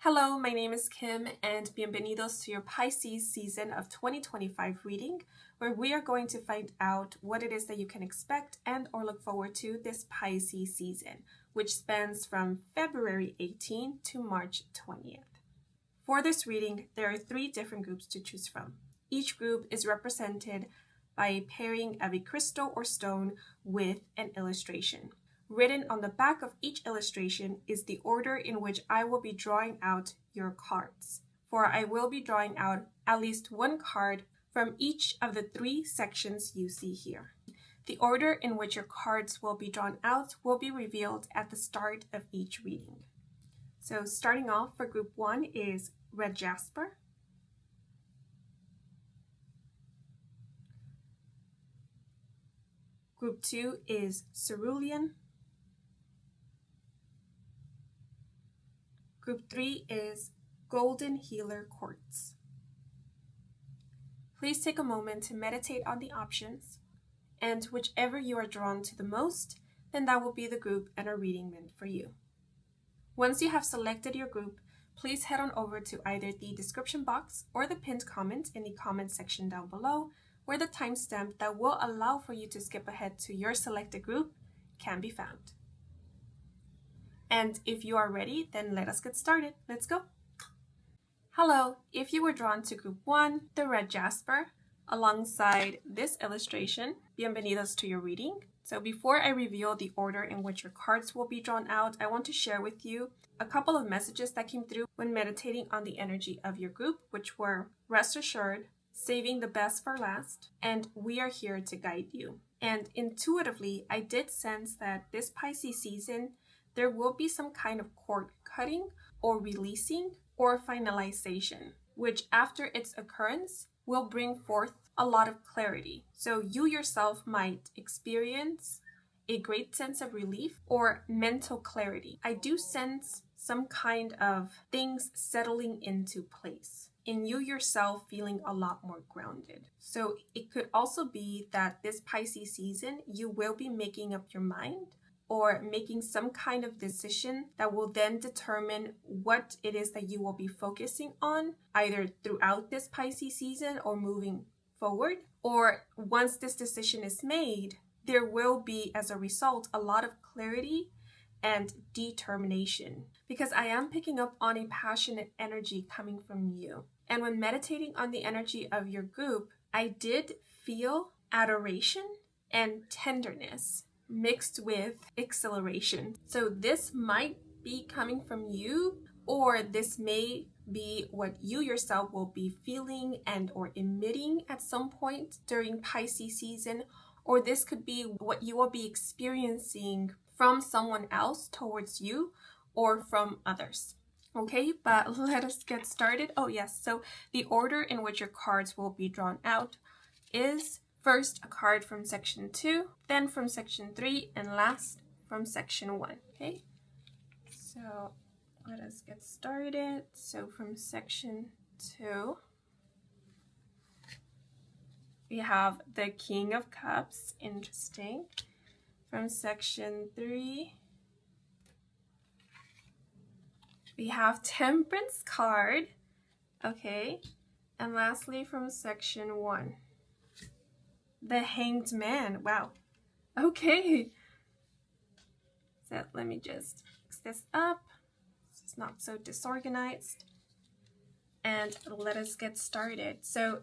Hello, my name is Kim and bienvenidos to your Pisces season of 2025 reading, where we are going to find out what it is that you can expect and or look forward to this Pisces season, which spans from February 18 to March 20th. For this reading, there are 3 different groups to choose from. Each group is represented by a pairing of a crystal or stone with an illustration. Written on the back of each illustration is the order in which I will be drawing out your cards, for I will be drawing out at least one card from each of the 3 sections you see here. The order in which your cards will be drawn out will be revealed at the start of each reading. So starting off for group 1 is red Jasper, group 2 is Cerulian, Group 3 is Golden Healer Quartz. Please take a moment to meditate on the options, and whichever you are drawn to the most, then that will be the group and a reading meant for you. Once you have selected your group, please head on over to either the description box or the pinned comment in the comment section down below, where the timestamp that will allow for you to skip ahead to your selected group can be found. And if you are ready, then let us get started. Let's go. Hello, if you were drawn to group 1, the red Jasper, alongside this illustration, bienvenidos to your reading. So before I reveal the order in which your cards will be drawn out, I want to share with you a couple of messages that came through when meditating on the energy of your group, which were rest assured, saving the best for last, and we are here to guide you. And intuitively, I did sense that this Pisces season, there will be some kind of cord cutting or releasing or finalization, which after its occurrence will bring forth a lot of clarity. So you yourself might experience a great sense of relief or mental clarity. I do sense some kind of things settling into place and you yourself feeling a lot more grounded. So it could also be that this Pisces season, you will be making up your mind or making some kind of decision that will then determine what it is that you will be focusing on, either throughout this Pisces season or moving forward. Or once this decision is made, there will be, as a result, a lot of clarity and determination. Because I am picking up on a passionate energy coming from you. And when meditating on the energy of your group, I did feel adoration and tenderness mixed with exhilaration. So this might be coming from you, or this may be what you yourself will be feeling and or emitting at some point during Pisces season, or this could be what you will be experiencing from someone else towards you or from others. Okay, but let us get started. Oh yes, so the order in which your cards will be drawn out is first a card from section 2, then from section 3, and last from section 1. Okay, so let us get started. So from section 2, we have the King of Cups. Interesting. From section 3, we have Temperance card. Okay, and lastly from section 1, the Hanged Man. Wow. Okay. So let me just fix this up so it's not so disorganized. And let us get started. So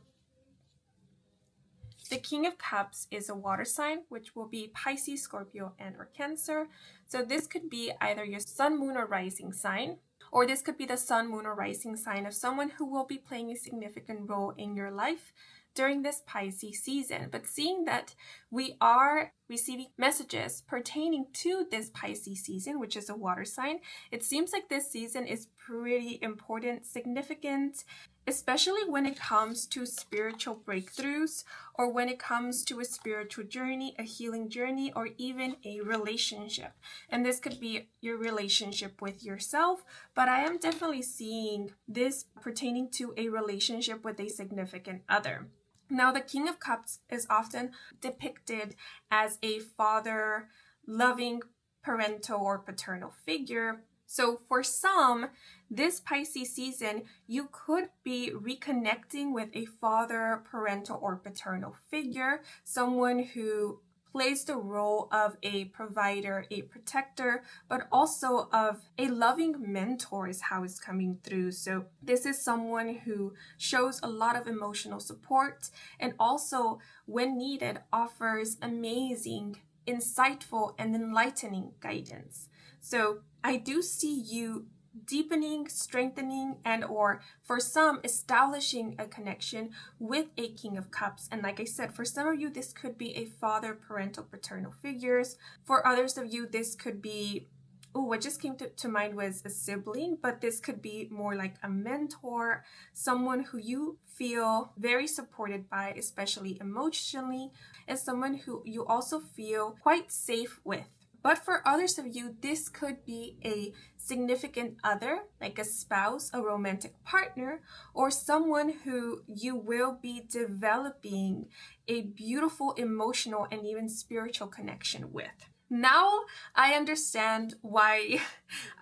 the King of Cups is a water sign, which will be Pisces, Scorpio, and or Cancer. So this could be either your sun, moon, or rising sign, or this could be the sun, moon, or rising sign of someone who will be playing a significant role in your life during this Pisces season. But seeing that we are receiving messages pertaining to this Pisces season, which is a water sign, it seems like this season is pretty important, significant, especially when it comes to spiritual breakthroughs or when it comes to a spiritual journey, a healing journey, or even a relationship. And this could be your relationship with yourself, but I am definitely seeing this pertaining to a relationship with a significant other. Now, the King of Cups is often depicted as a father, loving parental or paternal figure. So for some, this Pisces season, you could be reconnecting with a father, parental, or paternal figure, someone who plays the role of a provider, a protector, but also of a loving mentor is how it's coming through. So this is someone who shows a lot of emotional support and also, when needed, offers amazing, insightful, and enlightening guidance. So I do see you deepening, strengthening, and or for some establishing a connection with a King of Cups. And like I said, for some of you, this could be a father, parental, paternal figures. For others of you, this could be, what just came to mind was a sibling, but this could be more like a mentor, someone who you feel very supported by, especially emotionally, and someone who you also feel quite safe with. But for others of you, this could be a significant other, like a spouse, a romantic partner, or someone who you will be developing a beautiful emotional and even spiritual connection with. Now I understand why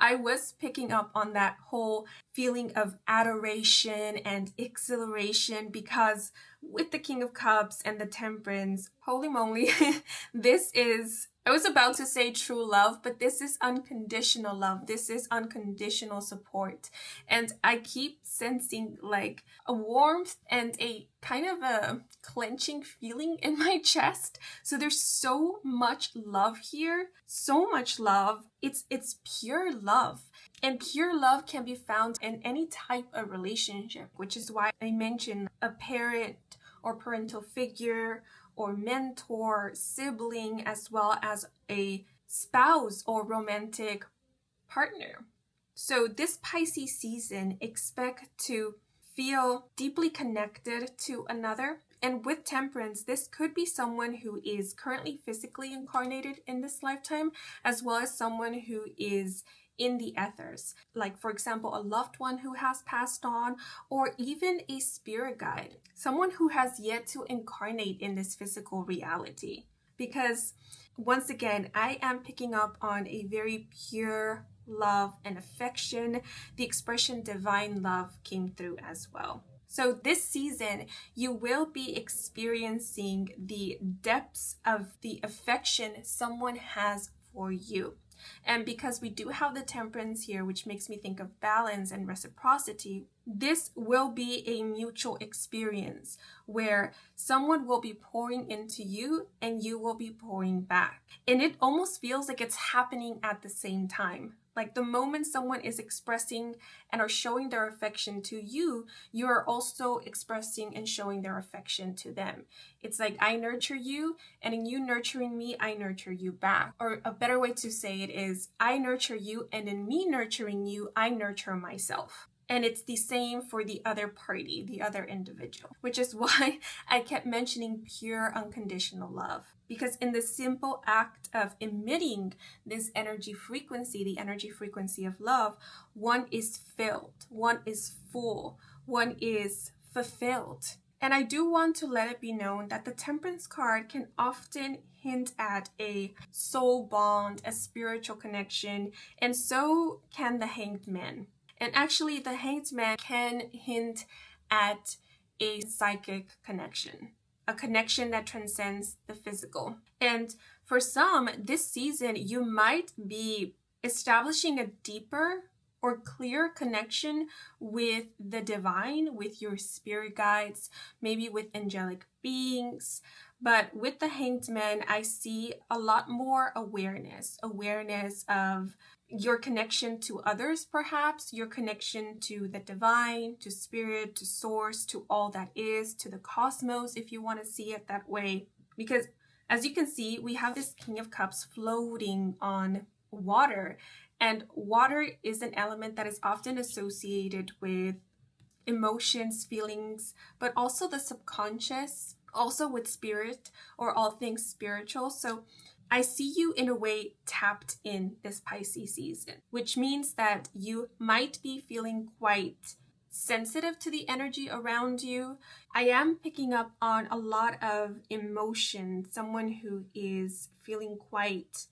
I was picking up on that whole feeling of adoration and exhilaration, because with the King of Cups and the Temperance, holy moly, this is, I was about to say true love, but this is unconditional love. This is unconditional support. And I keep sensing like a warmth and a kind of a clenching feeling in my chest. So there's so much love here, so much love. It's pure love. And pure love can be found in any type of relationship, which is why I mentioned a parent or parental figure or mentor, sibling, as well as a spouse or romantic partner. So this Pisces season, expect to feel deeply connected to another. And with Temperance, this could be someone who is currently physically incarnated in this lifetime, as well as someone who is in the ethers, like for example, a loved one who has passed on, or even a spirit guide, someone who has yet to incarnate in this physical reality. Because once again, I am picking up on a very pure love and affection. The expression divine love came through as well. So this season, you will be experiencing the depths of the affection someone has for you. And because we do have the Temperance here, which makes me think of balance and reciprocity, this will be a mutual experience where someone will be pouring into you and you will be pouring back. And it almost feels like it's happening at the same time. Like the moment someone is expressing and are showing their affection to you, you are also expressing and showing their affection to them. It's like I nurture you, and in you nurturing me, I nurture you back. Or a better way to say it is I nurture you, and in me nurturing you, I nurture myself. And it's the same for the other party, the other individual, which is why I kept mentioning pure unconditional love. Because in the simple act of emitting this energy frequency, the energy frequency of love, one is filled, one is full, one is fulfilled. And I do want to let it be known that the Temperance card can often hint at a soul bond, a spiritual connection, and so can the Hanged Man. And actually, the Hanged Man can hint at a psychic connection, a connection that transcends the physical. And for some, this season, you might be establishing a deeper or clear connection with the divine, with your spirit guides, maybe with angelic beings. But with the Hanged Man, I see a lot more awareness of your connection to others, perhaps, your connection to the divine, to spirit, to source, to all that is, to the cosmos, if you want to see it that way. Because as you can see, we have this King of Cups floating on water. And water is an element that is often associated with emotions, feelings, but also the subconscious, also with spirit or all things spiritual. So I see you in a way tapped in this Pisces season, which means that you might be feeling quite sensitive to the energy around you. I am picking up on a lot of emotion, someone who is feeling quite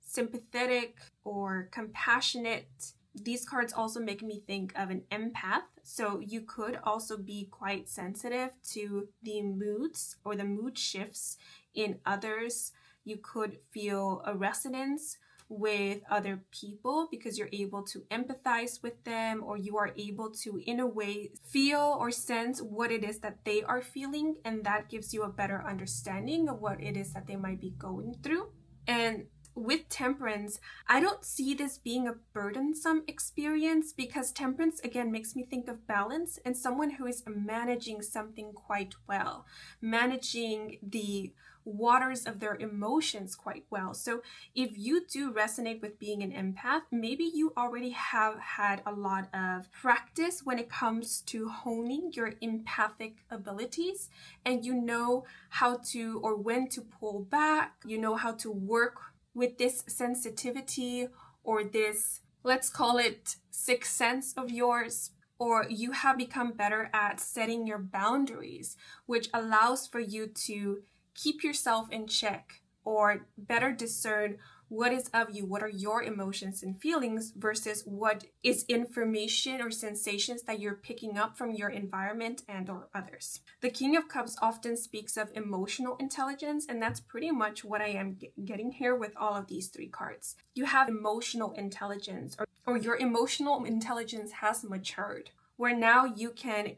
sympathetic or compassionate, These cards also make me think of an empath. So you could also be quite sensitive to the moods or the mood shifts in others. You could feel a resonance with other people because you're able to empathize with them, or you are able to, in a way, feel or sense what it is that they are feeling, and that gives you a better understanding of what it is that they might be going through. And with temperance, I don't see this being a burdensome experience, because temperance again makes me think of balance and someone who is managing something quite well, managing the waters of their emotions quite well. So if you do resonate with being an empath, maybe you already have had a lot of practice when it comes to honing your empathic abilities, and you know how to, or when to pull back, you know how to work with this sensitivity or this, let's call it, sixth sense of yours, or you have become better at setting your boundaries, which allows for you to keep yourself in check or better discern what is of you, what are your emotions and feelings versus what is information or sensations that you're picking up from your environment and or others. The King of Cups often speaks of emotional intelligence, and that's pretty much what I am getting here with all of these three cards. You have emotional intelligence, or your emotional intelligence has matured, where now you can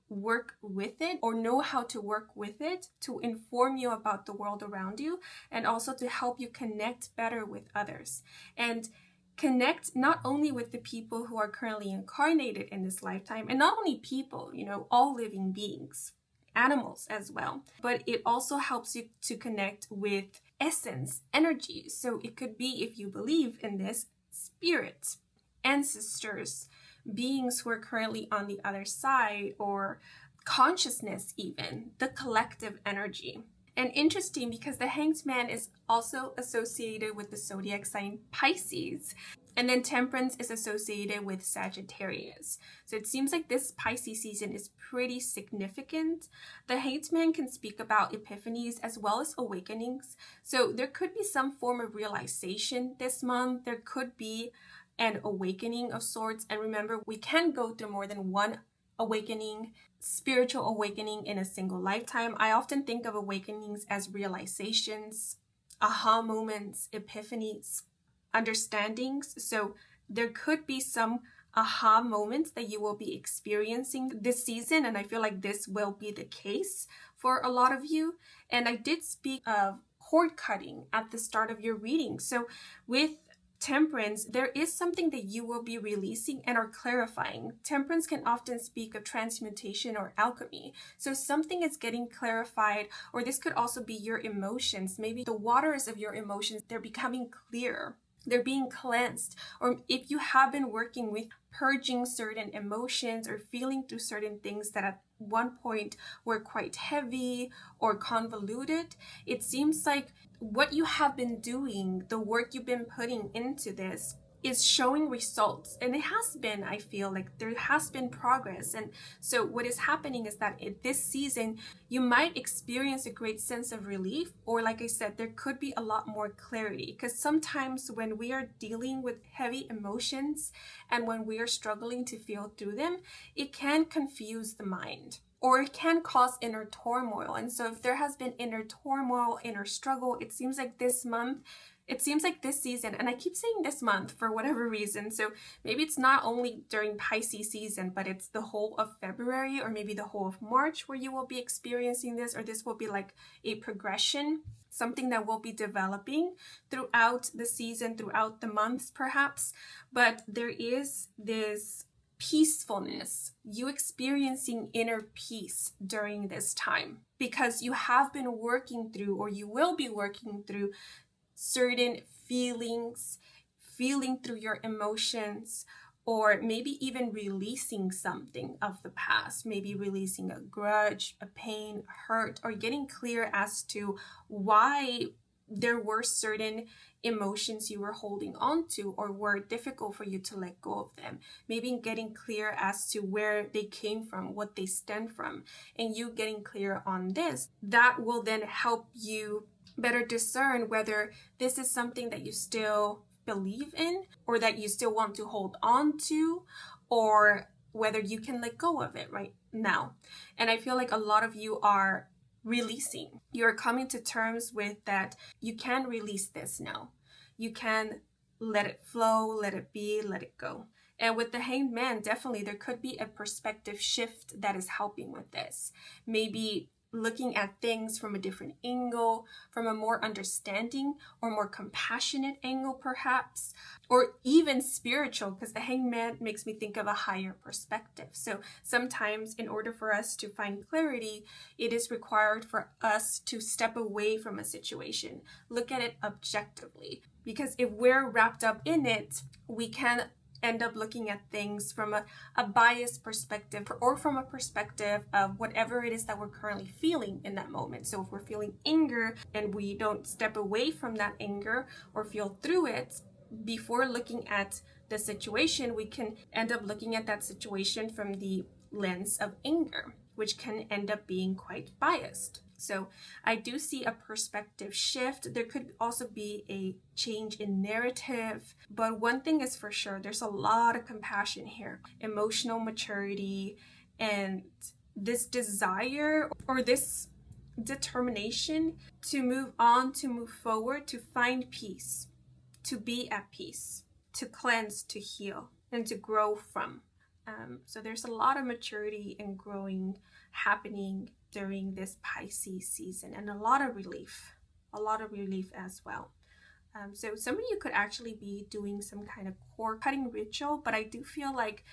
work with it or know how to work with it to inform you about the world around you, and also to help you connect better with others, and connect not only with the people who are currently incarnated in this lifetime, and not only people, all living beings, animals as well, but it also helps you to connect with essence, energy. So it could be, if you believe in this, spirit, ancestors, beings who are currently on the other side, or consciousness even, the collective energy. And interesting, because the Hanged Man is also associated with the zodiac sign Pisces, and then temperance is associated with Sagittarius. So it seems like this Pisces season is pretty significant. The Hanged Man can speak about epiphanies as well as awakenings. So there could be some form of realization this month. There could be an awakening of sorts. And remember, we can go through more than one awakening, spiritual awakening in a single lifetime. I often think of awakenings as realizations, aha moments, epiphanies, understandings. So there could be some aha moments that you will be experiencing this season, and I feel like this will be the case for a lot of you. And I did speak of cord cutting at the start of your reading. So with temperance, there is something that you will be releasing and are clarifying. Temperance can often speak of transmutation or alchemy. So something is getting clarified, or this could also be your emotions. Maybe the waters of your emotions, they're becoming clear. They're being cleansed. Or if you have been working with purging certain emotions or feeling through certain things that at one point were quite heavy or convoluted, it seems like what you have been doing, the work you've been putting into this, is showing results. And it has been, I feel like there has been progress. And so what is happening is that in this season, you might experience a great sense of relief, or like I said, there could be a lot more clarity, because sometimes when we are dealing with heavy emotions and when we are struggling to feel through them, it can confuse the mind, or it can cause inner turmoil. And so if there has been inner turmoil, inner struggle, it seems like this season, and I keep saying this month for whatever reason, so maybe it's not only during Pisces season, but it's the whole of February, or maybe the whole of March where you will be experiencing this, or this will be like a progression, something that will be developing throughout the season, throughout the months perhaps. But there is this peacefulness, you experiencing inner peace during this time, because you have been working through, or you will be working through, certain feelings, feeling through your emotions, or maybe even releasing something of the past, maybe releasing a grudge, a pain, hurt, or getting clear as to why there were certain emotions you were holding on to or were difficult for you to let go of them. Maybe getting clear as to where they came from, what they stem from, and you getting clear on this, that will then help you better discern whether this is something that you still believe in, or that you still want to hold on to, or whether you can let go of it right now. And I feel like a lot of you are releasing. You're coming to terms with that you can release this now. You can let it flow, let it be, let it go. And with the Hanged Man, definitely there could be a perspective shift that is helping with this. Maybe looking at things from a different angle, from a more understanding or more compassionate angle perhaps, or even spiritual, because the Hanged Man makes me think of a higher perspective. So sometimes in order for us to find clarity, it is required for us to step away from a situation, look at it objectively, because if we're wrapped up in it, we can end up looking at things from a biased perspective, or from a perspective of whatever it is that we're currently feeling in that moment. So if we're feeling anger and we don't step away from that anger or feel through it before looking at the situation, we can end up looking at that situation from the lens of anger, which can end up being quite biased. So I do see a perspective shift. There could also be a change in narrative, but one thing is for sure, there's a lot of compassion here, emotional maturity, and this desire or this determination to move on, to move forward, to find peace, to be at peace, to cleanse, to heal, and to grow from. So there's a lot of maturity and growing happening during this Pisces season, and a lot of relief as well. So some of you could actually be doing some kind of cord cutting ritual, but I do feel like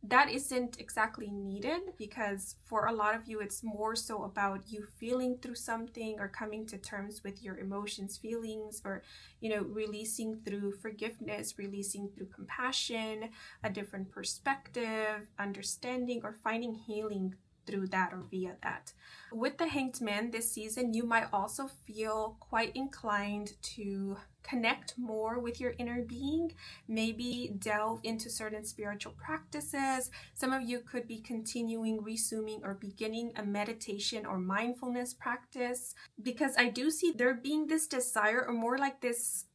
that isn't exactly needed, because for a lot of you, it's more so about you feeling through something or coming to terms with your emotions, feelings, or, releasing through forgiveness, releasing through compassion, a different perspective, understanding, or finding healing through that or via that. With the Hanged Man this season, you might also feel quite inclined to connect more with your inner being, maybe delve into certain spiritual practices. Some of you could be continuing, resuming, or beginning a meditation or mindfulness practice, because I do see there being this desire, or more like this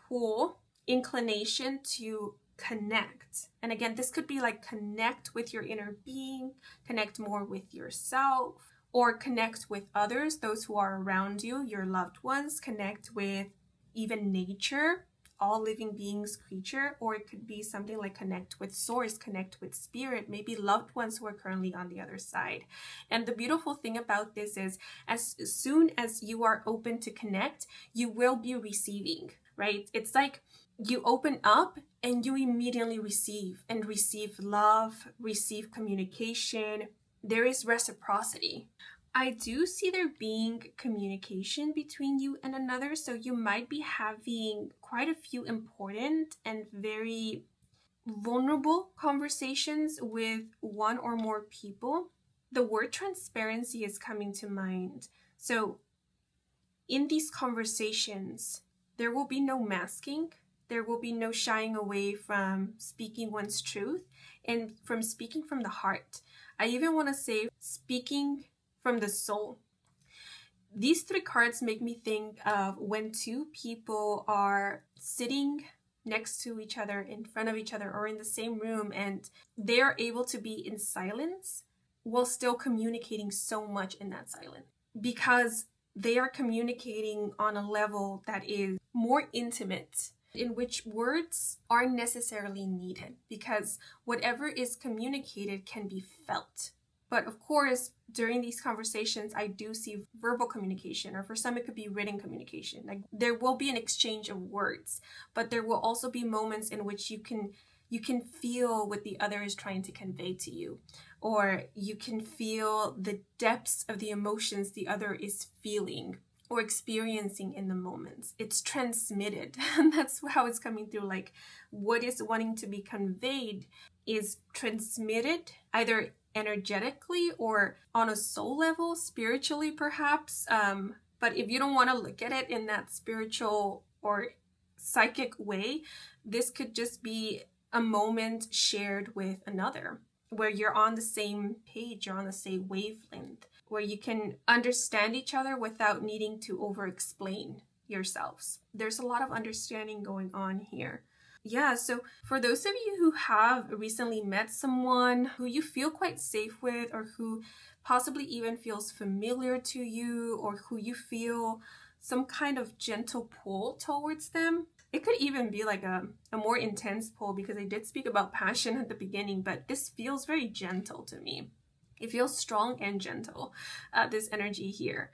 pull, inclination to connect. And again, this could be like connect with your inner being, connect more with yourself, or connect with others, those who are around you, your loved ones, connect with even nature, all living beings, creature, or it could be something like connect with source, connect with spirit, maybe loved ones who are currently on the other side. And the beautiful thing about this is, as soon as you are open to connect, you will be receiving, right? It's like you open up and you immediately receive love, receive communication. There is reciprocity. I do see there being communication between you and another, so you might be having quite a few important and very vulnerable conversations with one or more people. The word transparency is coming to mind. So in these conversations, there will be no masking. There will be no shying away from speaking one's truth and from speaking from the heart. I even want to say speaking from the soul. These three cards make me think of when two people are sitting next to each other, in front of each other, or in the same room, and they are able to be in silence while still communicating so much in that silence, because they are communicating on a level that is more intimate, in which words aren't necessarily needed, because whatever is communicated can be felt. But of course, during these conversations, I do see verbal communication, or for some it could be written communication. Like there will be an exchange of words, but there will also be moments in which you can feel what the other is trying to convey to you, or you can feel the depths of the emotions the other is feeling or experiencing in the moments. It's transmitted, and that's how it's coming through. Like what is wanting to be conveyed is transmitted, either energetically or on a soul level, spiritually perhaps. But if you don't want to look at it in that spiritual or psychic way, this could just be a moment shared with another, where you're on the same page, you're on the same wavelength, where you can understand each other without needing to over-explain yourselves. There's a lot of understanding going on here. Yeah, so for those of you who have recently met someone who you feel quite safe with, or who possibly even feels familiar to you, or who you feel some kind of gentle pull towards them. It could even be like a more intense pull, because I did speak about passion at the beginning, but this feels very gentle to me. It feels strong and gentle, this energy here.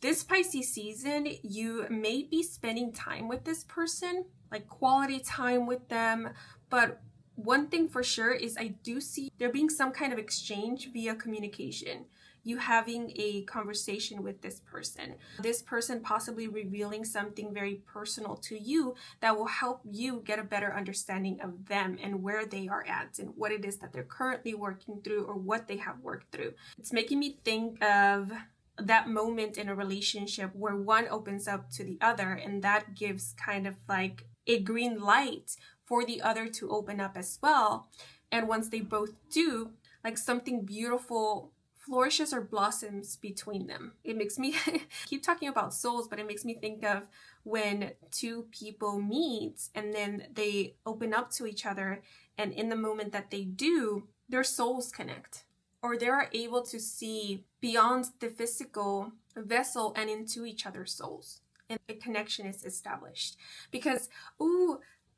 This Pisces season, you may be spending time with this person, like quality time with them. But one thing for sure is I do see there being some kind of exchange via communication. You having a conversation with this person possibly revealing something very personal to you that will help you get a better understanding of them and where they are at and what it is that they're currently working through or what they have worked through. It's making me think of that moment in a relationship where one opens up to the other, and that gives kind of like a green light for the other to open up as well. And once they both do, like something beautiful flourishes or blossoms between them. It makes me keep talking about souls, but it makes me think of when two people meet and then they open up to each other, and in the moment that they do, their souls connect, or they are able to see beyond the physical vessel and into each other's souls, and a connection is established. Because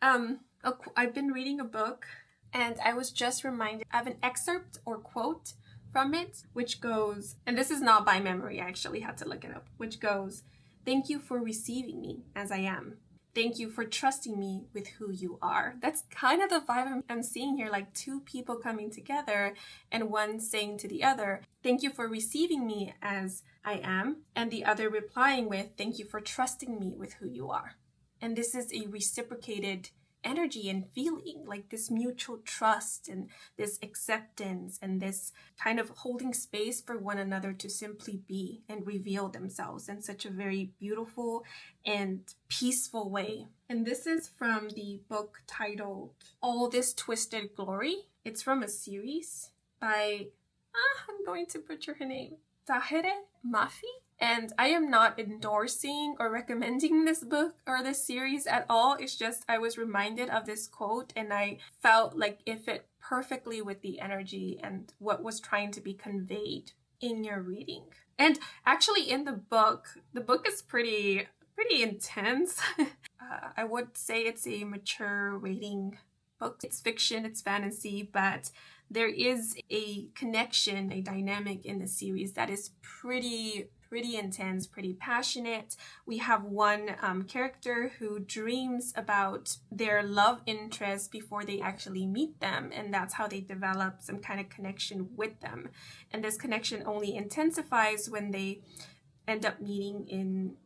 I've been reading a book, and I was just reminded of an excerpt or quote from it, which goes, and this is not by memory, I actually had to look it up, which goes, "Thank you for receiving me as I am. Thank you for trusting me with who you are." That's kind of the vibe I'm seeing here, like two people coming together and one saying to the other, "Thank you for receiving me as I am," and the other replying with, "Thank you for trusting me with who you are." And this is a reciprocated energy and feeling, like this mutual trust and this acceptance and this kind of holding space for one another to simply be and reveal themselves in such a very beautiful and peaceful way. And this is from the book titled All This Twisted Glory. It's from a series by, I'm going to butcher her name, Tahere Mafi. And I am not endorsing or recommending this book or this series at all. It's just I was reminded of this quote, and I felt like it fit perfectly with the energy and what was trying to be conveyed in your reading. And actually in the book is pretty intense. I would say it's a mature rating book. It's fiction, it's fantasy, but there is a connection, a dynamic in the series that is pretty intense, pretty passionate. We have one character who dreams about their love interest before they actually meet them, and that's how they develop some kind of connection with them. And this connection only intensifies when they end up meeting in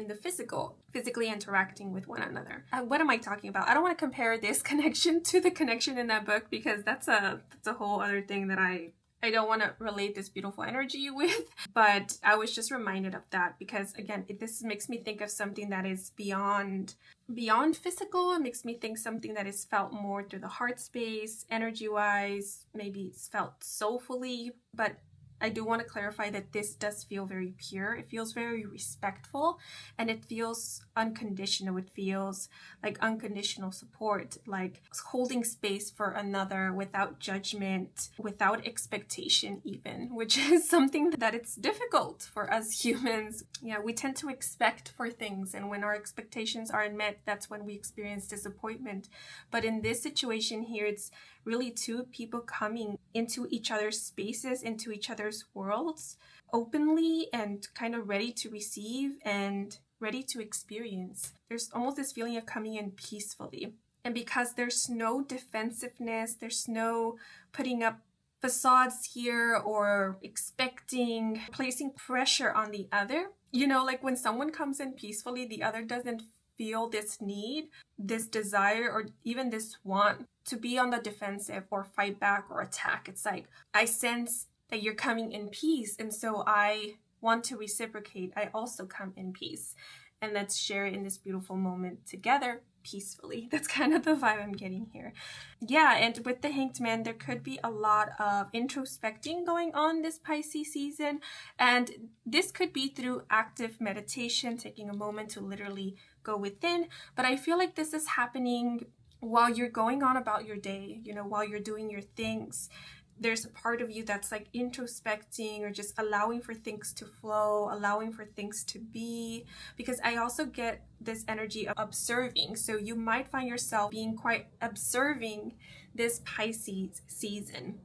the physically interacting with one another. What am I talking about? I don't want to compare this connection to the connection in that book, because that's a whole other thing that I don't want to relate this beautiful energy with. But I was just reminded of that because, again, this makes me think of something that is beyond physical. It makes me think something that is felt more through the heart space, energy-wise. Maybe it's felt soulfully, but I do want to clarify that this does feel very pure. It feels very respectful, and it feels unconditional. It feels like unconditional support, like holding space for another without judgment, without expectation even, which is something that it's difficult for us humans. Yeah, we tend to expect for things, and when our expectations aren't met, that's when we experience disappointment. But in this situation here, it's really two people coming into each other's spaces, into each other's worlds, openly and kind of ready to receive and ready to experience. There's almost this feeling of coming in peacefully. And because there's no defensiveness, there's no putting up facades here or expecting, placing pressure on the other. You know, like when someone comes in peacefully, the other doesn't feel this need, this desire, or even this want to be on the defensive or fight back or attack. It's like, I sense that you're coming in peace, and so I want to reciprocate. I also come in peace. and let's share it in this beautiful moment together peacefully. That's kind of the vibe I'm getting here. Yeah, and with the Hanged Man, there could be a lot of introspecting going on this Pisces season, and this could be through active meditation, taking a moment to literally go within. But I feel like this is happening while you're going on about your day, while you're doing your things. There's a part of you that's like introspecting or just allowing for things to flow, allowing for things to be, because I also get this energy of observing. So you might find yourself being quite observing this Pisces season,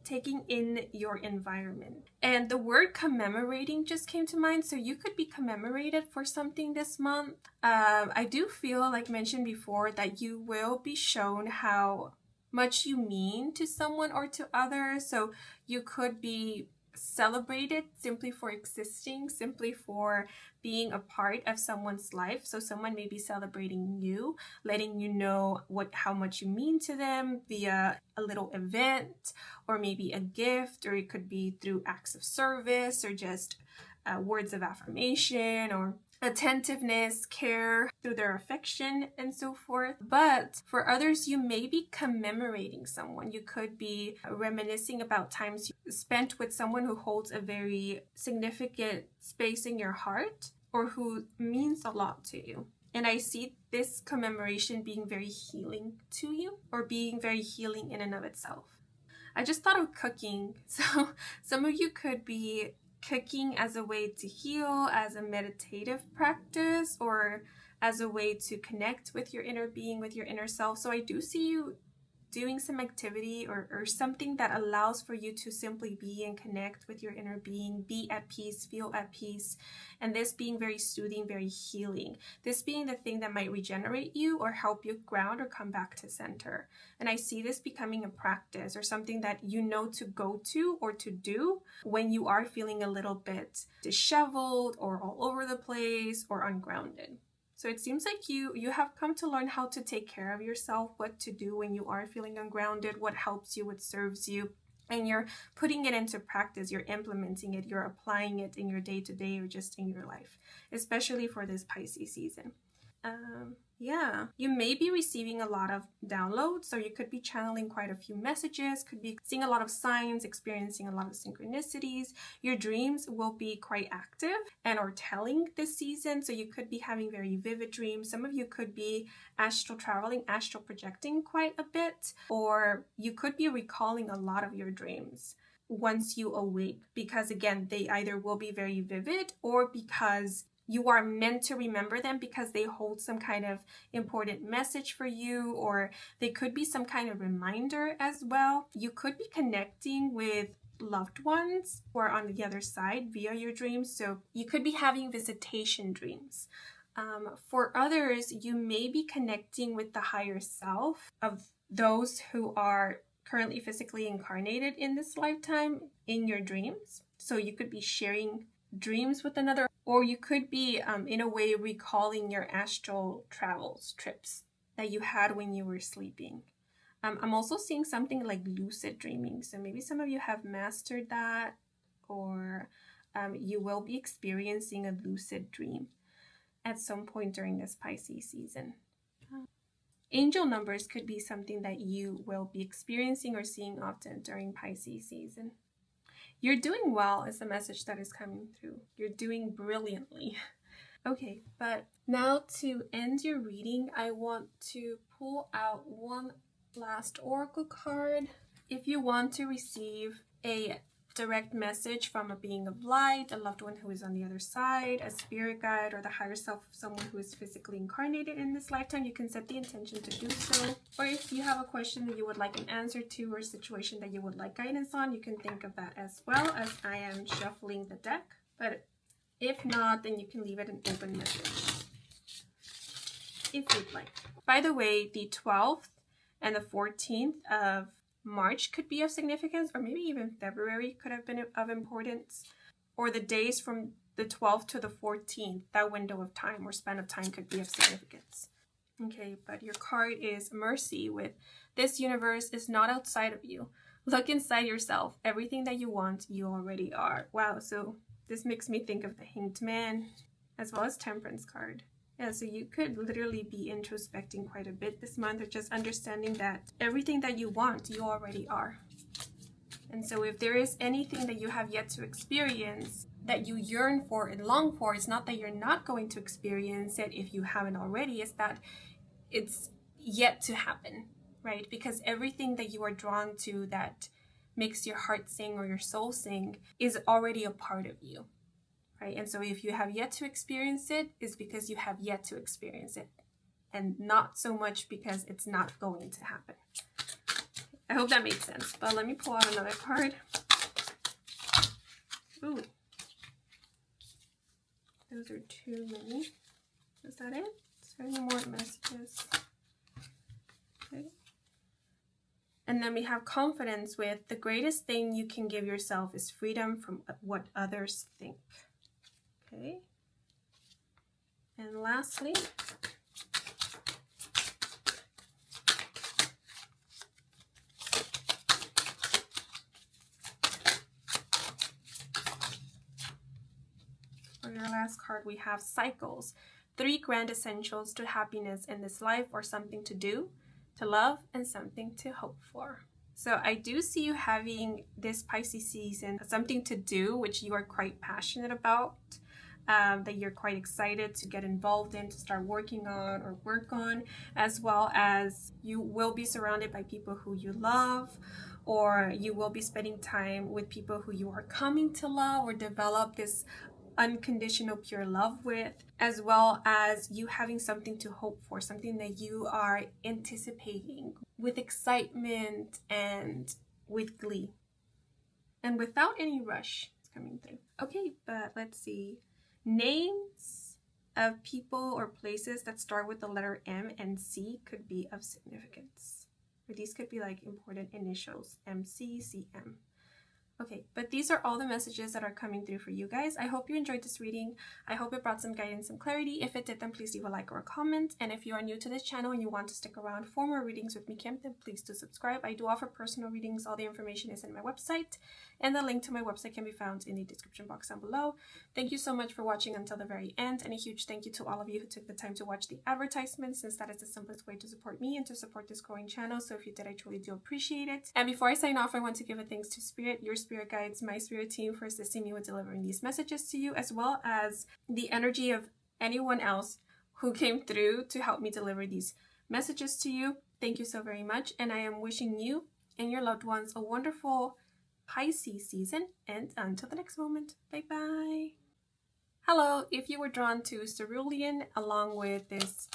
taking in your environment. And the word commemorating just came to mind. So you could be commemorated for something this month. I do feel, like mentioned before, that you will be shown how much you mean to someone or to others. So you could be celebrated simply for existing, simply for being a part of someone's life. So someone may be celebrating you, letting you know how much you mean to them via a little event, or maybe a gift, or it could be through acts of service, or just words of affirmation, or attentiveness, care through their affection, and so forth. But for others, you may be commemorating someone. You could be reminiscing about times you spent with someone who holds a very significant space in your heart, or who means a lot to you. And I see this commemoration being very healing to you, or being very healing in and of itself. I just thought of cooking. So some of you could be cooking as a way to heal, as a meditative practice, or as a way to connect with your inner being, with your inner self. So I do see you doing some activity or something that allows for you to simply be and connect with your inner being, be at peace, feel at peace, and this being very soothing, very healing. This being the thing that might regenerate you or help you ground or come back to center. And I see this becoming a practice or something that you know to go to or to do when you are feeling a little bit disheveled or all over the place or ungrounded. So it seems like you have come to learn how to take care of yourself, what to do when you are feeling ungrounded, what helps you, what serves you, and you're putting it into practice, you're implementing it, you're applying it in your day-to-day or just in your life, especially for this Pisces season. You may be receiving a lot of downloads, so you could be channeling quite a few messages, could be seeing a lot of signs, experiencing a lot of synchronicities. Your dreams will be quite active and or telling this season, so you could be having very vivid dreams. Some of you could be astral traveling, astral projecting quite a bit, or you could be recalling a lot of your dreams once you awake, because again, they either will be very vivid or because you are meant to remember them because they hold some kind of important message for you, or they could be some kind of reminder as well. You could be connecting with loved ones who are on the other side via your dreams. So you could be having visitation dreams. For others, you may be connecting with the higher self of those who are currently physically incarnated in this lifetime in your dreams. So you could be sharing dreams with another, or you could be in a way recalling your astral travels, trips that you had when you were sleeping. I'm also seeing something like lucid dreaming. So maybe some of you have mastered that, or you will be experiencing a lucid dream at some point during this Pisces season. Angel numbers could be something that you will be experiencing or seeing often during Pisces season. You're doing well is the message that is coming through. You're doing brilliantly. Okay, but now to end your reading, I want to pull out one last oracle card. If you want to receive a direct message from a being of light, a loved one who is on the other side, a spirit guide, or the higher self of someone who is physically incarnated in this lifetime, you can set the intention to do so. Or if you have a question that you would like an answer to, or a situation that you would like guidance on, you can think of that as well, as I am shuffling the deck. But if not, then you can leave it an open message if you'd like. By the way, the 12th and the 14th of March could be of significance, or maybe even February could have been of importance, or the days from the 12th to the 14th, that window of time or span of time could be of significance. Okay, but your card is Mercy with, this universe is not outside of you. Look inside yourself. Everything that you want, you already are. Wow, so this makes me think of the Hanged Man as well as Temperance card. Yeah, so you could literally be introspecting quite a bit this month, or just understanding that everything that you want, you already are. And so if there is anything that you have yet to experience that you yearn for and long for, it's not that you're not going to experience it if you haven't already, it's that it's yet to happen, right? Because everything that you are drawn to that makes your heart sing or your soul sing is already a part of you, right? And so if you have yet to experience it, it's because you have yet to experience it, and not so much because it's not going to happen. I hope that made sense, but let me pull out another card. Ooh. Those are too many. Is that it? Is there any more messages? Okay. And then we have confidence with the greatest thing you can give yourself is freedom from what others think. Okay. And lastly, for your last card, we have cycles. 3 grand essentials to happiness in this life, or something to do, to love, and something to hope for. So I do see you having this Pisces season something to do, which you are quite passionate about, that you're quite excited to get involved in, to start working on or work on, as well as you will be surrounded by people who you love, or you will be spending time with people who you are coming to love or develop this unconditional pure love with, as well as you having something to hope for, something that you are anticipating with excitement and with glee and without any rush. It's coming through. Okay, but let's see. Names of people or places that start with the letter M and C could be of significance, or these could be like important initials, MC, CM. Okay, but these are all the messages that are coming through for you guys. I hope you enjoyed this reading. I hope it brought some guidance and clarity. If it did, then please leave a like or a comment. And if you are new to this channel and you want to stick around for more readings with me, Kim, then please do subscribe. I do offer personal readings. All the information is in my website, and the link to my website can be found in the description box down below. Thank you so much for watching until the very end, and a huge thank you to all of you who took the time to watch the advertisements, since that is the simplest way to support me and to support this growing channel. So if you did, I truly do appreciate it. And before I sign off, I want to give a thanks to Spirit, your spirit guides, my spirit team, for assisting me with delivering these messages to you, as well as the energy of anyone else who came through to help me deliver these messages to you. Thank you so very much, and I am wishing you and your loved ones a wonderful Pisces season, and until the next moment, bye bye. Hello, if you were drawn to Cerulian along with this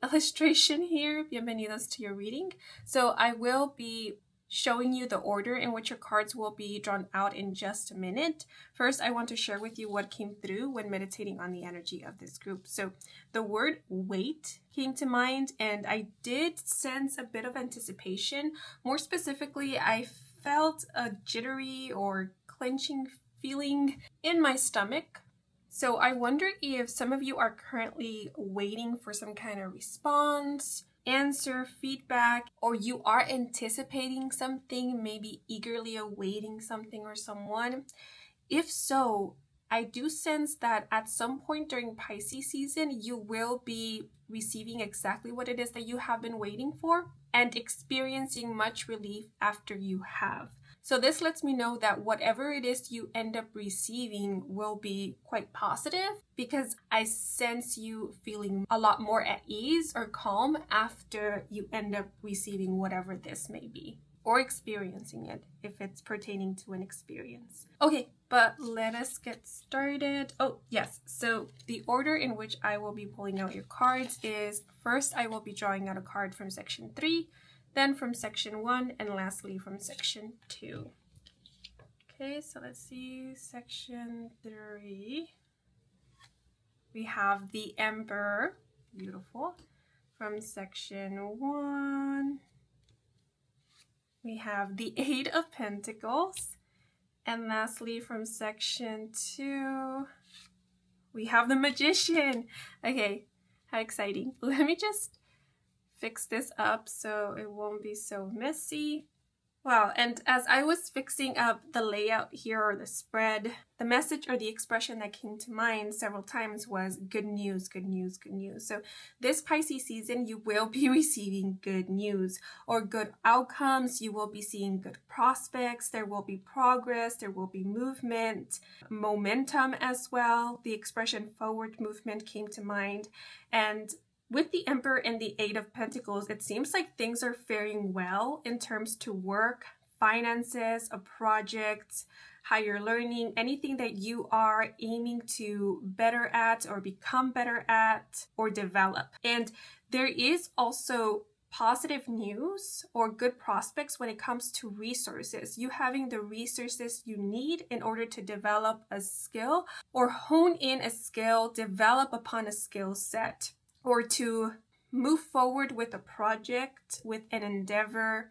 illustration here, bienvenidos to your reading. So I will be showing you the order in which your cards will be drawn out in just a minute. First, I want to share with you what came through when meditating on the energy of this group. So the word wait came to mind, and I did sense a bit of anticipation. More specifically, I felt a jittery or clenching feeling in my stomach. So I wonder if some of you are currently waiting for some kind of response, answer, feedback, or you are anticipating something, maybe eagerly awaiting something or someone. If so, I do sense that at some point during Pisces season, you will be receiving exactly what it is that you have been waiting for and experiencing much relief after you have. So this lets me know that whatever it is you end up receiving will be quite positive, because I sense you feeling a lot more at ease or calm after you end up receiving whatever this may be, or experiencing it if it's pertaining to an experience. Okay, but let us get started. Oh, yes. So the order in which I will be pulling out your cards is, first I will be drawing out a card from section 3, then from section 1, and lastly from section 2. Okay, so let's see, section 3. We have the Emperor, beautiful. From section 1, we have the 8 of Pentacles. And lastly, from section 2, we have the Magician. Okay, how exciting. Let me just fix this up so it won't be so messy. Wow, and as I was fixing up the layout here or the spread, the message or the expression that came to mind several times was good news, good news, good news. So this Pisces season, you will be receiving good news or good outcomes. You will be seeing good prospects. There will be progress. There will be movement, momentum as well. The expression forward movement came to mind. And with the Emperor and the Eight of Pentacles, it seems like things are faring well in terms to work, finances, a project, higher learning, anything that you are aiming to better at or become better at or develop. And there is also positive news or good prospects when it comes to resources. You having the resources you need in order to develop a skill or hone in a skill, develop upon a skill set, or to move forward with a project, with an endeavor.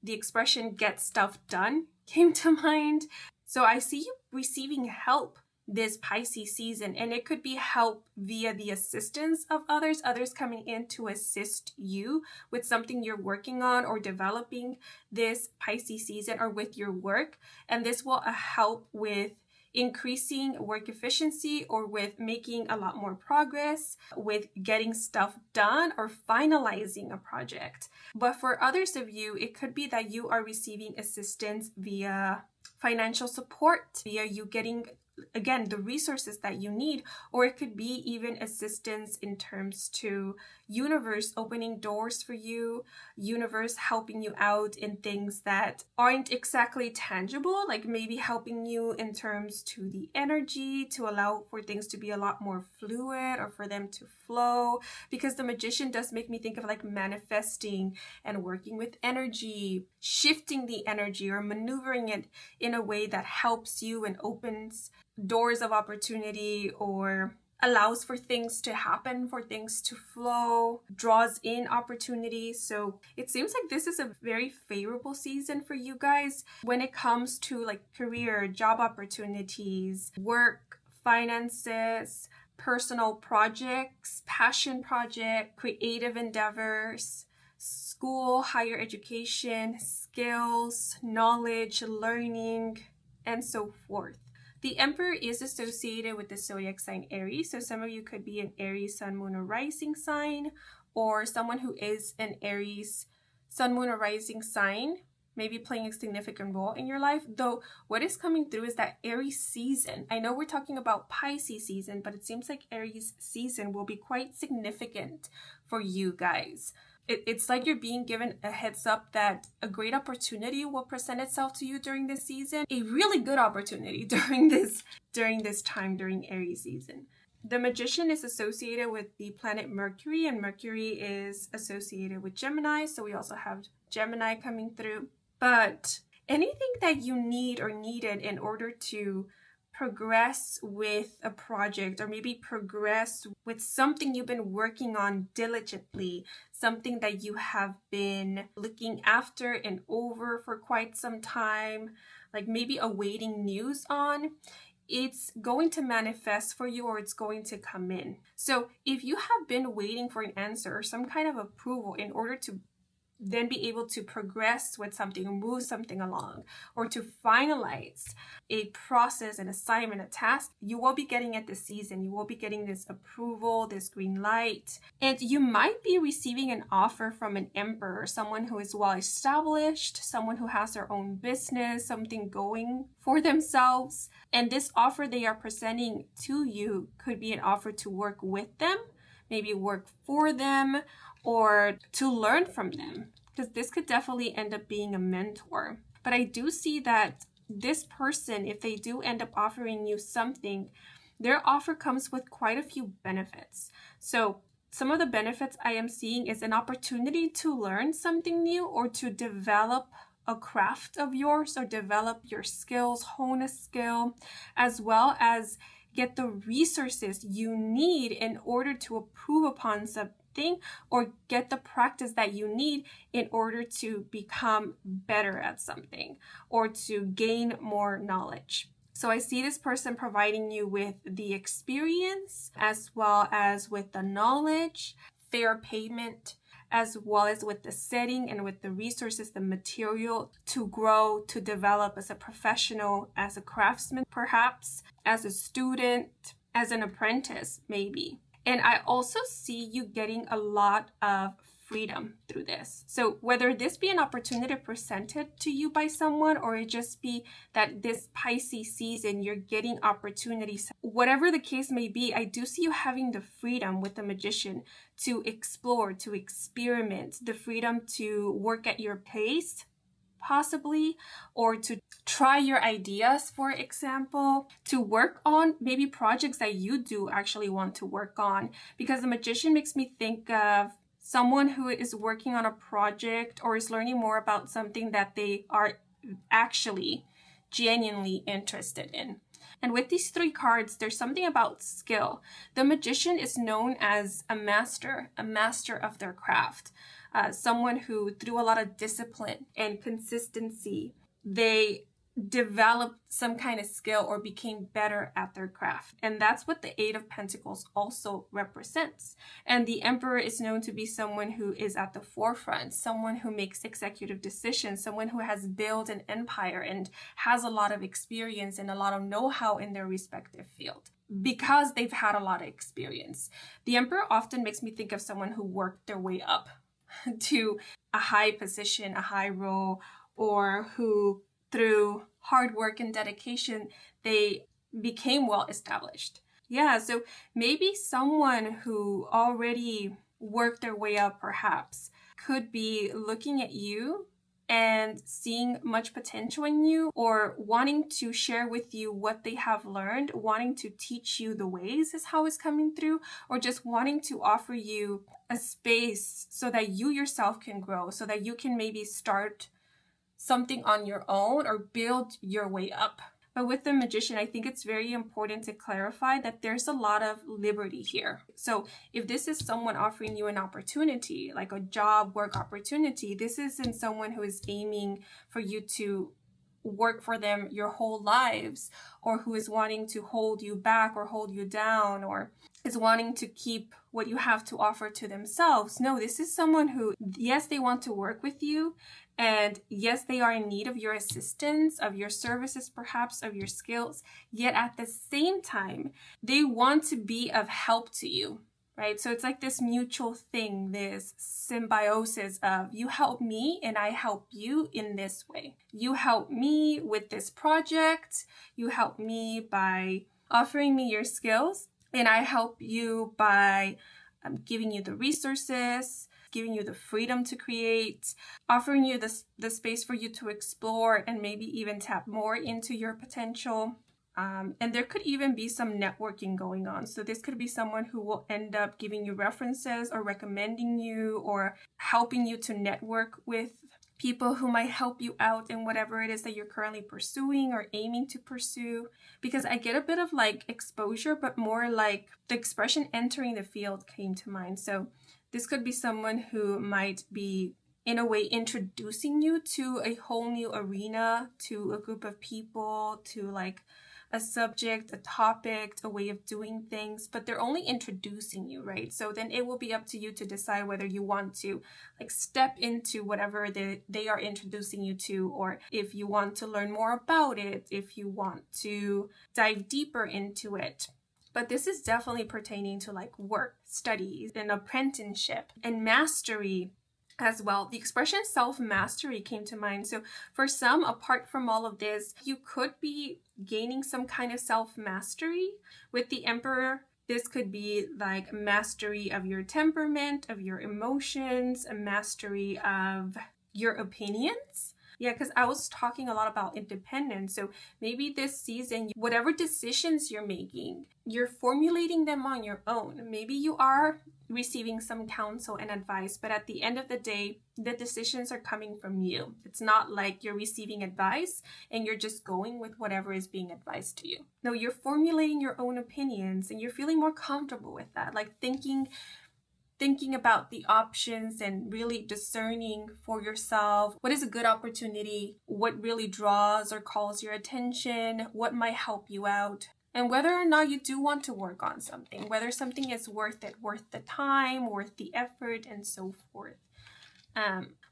The expression get stuff done came to mind. So I see you receiving help this Pisces season, and it could be help via the assistance of others coming in to assist you with something you're working on or developing this Pisces season, or with your work. And this will help with increasing work efficiency or with making a lot more progress, with getting stuff done or finalizing a project. But for others of you, it could be that you are receiving assistance via financial support, via you getting, again, the resources that you need, or it could be even assistance in terms to universe opening doors for you, universe helping you out in things that aren't exactly tangible, like maybe helping you in terms to the energy to allow for things to be a lot more fluid or for them to flow, because the Magician does make me think of like manifesting and working with energy, shifting the energy or maneuvering it in a way that helps you and opens doors of opportunity or allows for things to happen, for things to flow, draws in opportunities. So it seems like this is a very favorable season for you guys when it comes to like career, job opportunities, work, finances, personal projects, passion project, creative endeavors, school, higher education, skills, knowledge, learning, and so forth. The Emperor is associated with the zodiac sign Aries, so some of you could be an Aries sun, moon, or rising sign, or someone who is an Aries sun, moon, or rising sign, maybe playing a significant role in your life. Though what is coming through is that Aries season. I know we're talking about Pisces season, but it seems like Aries season will be quite significant for you guys. It's like you're being given a heads up that a great opportunity will present itself to you during this season. A really good opportunity during this time, during Aries season. The Magician is associated with the planet Mercury, and Mercury is associated with Gemini. So we also have Gemini coming through. But anything that you need or needed in order to progress with a project, or maybe progress with something you've been working on diligently, something that you have been looking after and over for quite some time, like maybe awaiting news on, it's going to manifest for you, or it's going to come in. So if you have been waiting for an answer or some kind of approval in order to then be able to progress with something or move something along, or to finalize a process, an assignment, a task, you will be getting it this season. You will be getting this approval, this green light, and you might be receiving an offer from an Emperor, someone who is well established, someone who has their own business, something going for themselves. And this offer they are presenting to you could be an offer to work with them, maybe work for them, or to learn from them, because this could definitely end up being a mentor. But I do see that this person, if they do end up offering you something, their offer comes with quite a few benefits. So some of the benefits I am seeing is an opportunity to learn something new, or to develop a craft of yours, or develop your skills, hone a skill, as well as get the resources you need in order to improve upon something, or get the practice that you need in order to become better at something, or to gain more knowledge. So I see this person providing you with the experience as well as with the knowledge, fair payment, as well as with the setting and with the resources, the material to grow, to develop as a professional, as a craftsman, perhaps, as a student, as an apprentice, maybe. And I also see you getting a lot of freedom through this. So whether this be an opportunity presented to you by someone, or it just be that this Pisces season you're getting opportunities, whatever the case may be, I do see you having the freedom with the Magician to explore, to experiment, the freedom to work at your pace, possibly, or to try your ideas, for example, to work on maybe projects that you do actually want to work on. Because the Magician makes me think of someone who is working on a project or is learning more about something that they are actually genuinely interested in. And with these 3 cards, there's something about skill. The Magician is known as a master of their craft. Someone who, through a lot of discipline and consistency, they developed some kind of skill or became better at their craft. And that's what the 8 of Pentacles also represents. And the Emperor is known to be someone who is at the forefront, someone who makes executive decisions, someone who has built an empire and has a lot of experience and a lot of know-how in their respective field, because they've had a lot of experience. The Emperor often makes me think of someone who worked their way up to a high position, a high role, or who through hard work and dedication, they became well established. Yeah, so maybe someone who already worked their way up perhaps could be looking at you and seeing much potential in you, or wanting to share with you what they have learned, wanting to teach you the ways is how it's coming through, or just wanting to offer you a space so that you yourself can grow, so that you can maybe start something on your own or build your way up. But with the Magician, I think it's very important to clarify that there's a lot of liberty here. So if this is someone offering you an opportunity, like a job, work opportunity, this isn't someone who is aiming for you to work for them your whole lives, or who is wanting to hold you back or hold you down, or is wanting to keep what you have to offer to themselves. No, this is someone who, yes, they want to work with you, and yes, they are in need of your assistance, of your services, perhaps of your skills, yet at the same time, they want to be of help to you, right? So it's like this mutual thing, this symbiosis of you help me and I help you in this way. You help me with this project, you help me by offering me your skills, and I help you by giving you the resources, giving you the freedom to create, offering you the space for you to explore and maybe even tap more into your potential. And there could even be some networking going on. So this could be someone who will end up giving you references or recommending you or helping you to network with people who might help you out in whatever it is that you're currently pursuing or aiming to pursue. Because I get a bit of like exposure, but more like the expression entering the field came to mind. So this could be someone who might be, in a way, introducing you to a whole new arena, to a group of people, to like a subject, a topic, a way of doing things, but they're only introducing you, right? So then it will be up to you to decide whether you want to like step into whatever they are introducing you to, or if you want to learn more about it, if you want to dive deeper into it. But this is definitely pertaining to like work, studies, and apprenticeship, and mastery as well. The expression self-mastery came to mind. So for some, apart from all of this, you could be gaining some kind of self-mastery. With the Emperor, this could be like mastery of your temperament, of your emotions, a mastery of your opinions. Yeah, because I was talking a lot about independence. So maybe this season, whatever decisions you're making, you're formulating them on your own. Maybe you are receiving some counsel and advice, but at the end of the day, the decisions are coming from you. It's not like you're receiving advice and you're just going with whatever is being advised to you. No, you're formulating your own opinions and you're feeling more comfortable with that, like thinking about the options and really discerning for yourself what is a good opportunity, what really draws or calls your attention, what might help you out. and whether or not you do want to work on something, whether something is worth it, worth the time, worth the effort, and so forth.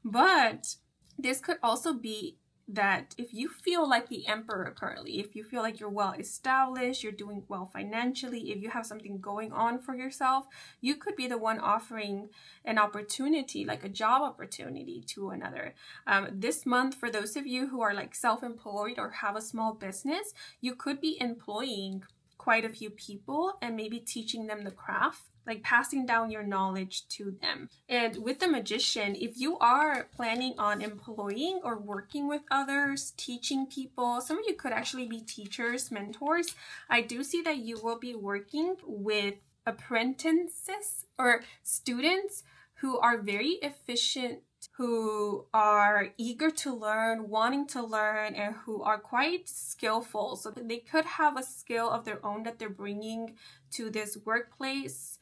But this could also be that if you feel like the emperor currently, if you feel like you're well established, you're doing well financially, if you have something going on for yourself, you could be the one offering an opportunity, like a job opportunity to another. This month, for those of you who are like self-employed or have a small business, you could be employing quite a few people and maybe teaching them the craft, like passing down your knowledge to them. And with the Magician, if you are planning on employing or working with others, teaching people, some of you could actually be teachers, mentors. I do see that you will be working with apprentices or students who are very efficient, who are eager to learn, wanting to learn, and who are quite skillful. So they could have a skill of their own that they're bringing to this workplace,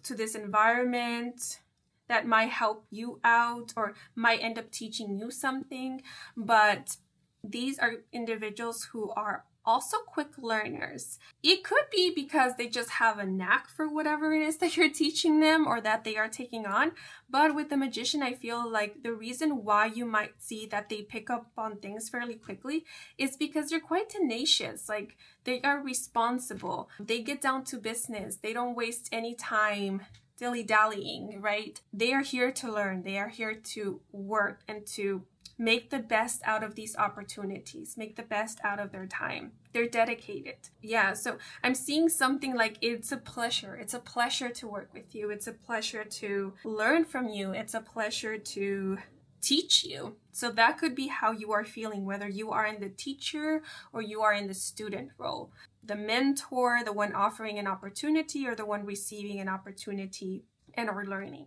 to this environment, that might help you out or might end up teaching you something. But these are individuals who are also quick learners. It could be because they just have a knack for whatever it is that you're teaching them or that they are taking on. But with the Magician, I feel like the reason why you might see that they pick up on things fairly quickly is because they're quite tenacious. Like, they are responsible. They get down to business. They don't waste any time dilly-dallying, right? They are here to learn. They are here to work and to make the best out of these opportunities, make the best out of their time. They're dedicated. Yeah, so I'm seeing something like it's a pleasure. It's a pleasure to work with you. It's a pleasure to learn from you. It's a pleasure to teach you. So that could be how you are feeling, whether you are in the teacher or you are in the student role. The mentor, the one offering an opportunity, or the one receiving an opportunity and or learning.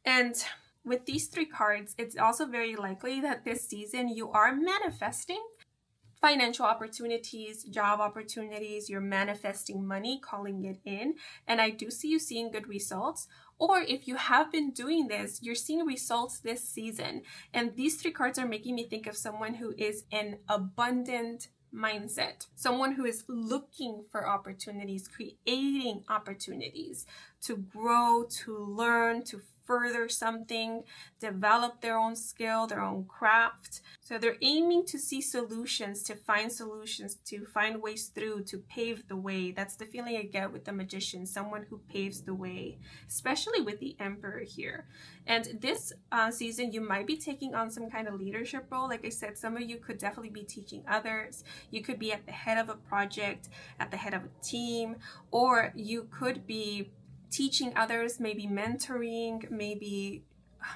And with these three cards, it's also very likely that this season you are manifesting financial opportunities, job opportunities, you're manifesting money, calling it in. And I do see you seeing good results. Or if you have been doing this, you're seeing results this season. And these three cards are making me think of someone who is an abundant mindset, someone who is looking for opportunities, creating opportunities to grow, to learn, to further something, develop their own skill, their own craft. So they're aiming to see solutions, to find ways through, to pave the way. That's the feeling I get with the Magician, someone who paves the way, especially with the Emperor here. And this season, you might be taking on some kind of leadership role. Like I said, some of you could definitely be teaching others. You could be at the head of a project, at the head of a team, or you could be teaching others, maybe mentoring, maybe,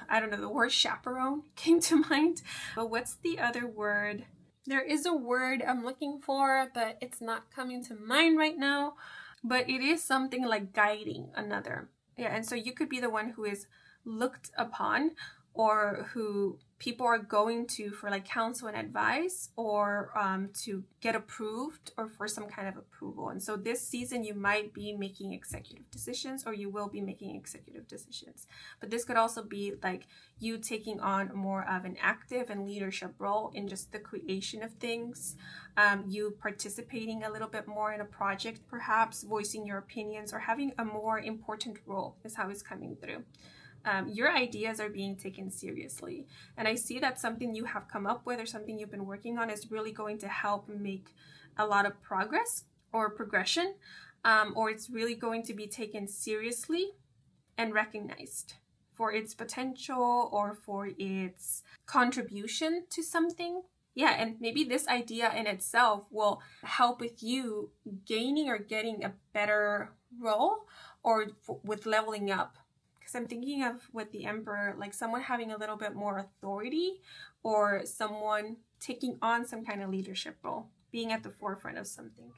I don't know, the word chaperone came to mind. But what's the other word? There is a word I'm looking for, but it's not coming to mind right now. But it is something like guiding another. Yeah, and so you could be the one who is looked upon, or who people are going to for like counsel and advice, or to get approved, or for some kind of approval. And so this season you might be making executive decisions, or you will be making executive decisions. But this could also be like you taking on more of an active and leadership role in just the creation of things, you participating a little bit more in a project, perhaps voicing your opinions, or having a more important role is how it's coming through. Your ideas are being taken seriously. And I see that something you have come up with or something you've been working on is really going to help make a lot of progress or progression, or it's really going to be taken seriously and recognized for its potential or for its contribution to something. Yeah, and maybe this idea in itself will help with you gaining or getting a better role, or with leveling up. I'm thinking of with the Emperor, like someone having a little bit more authority, or someone taking on some kind of leadership role, being at the forefront of something.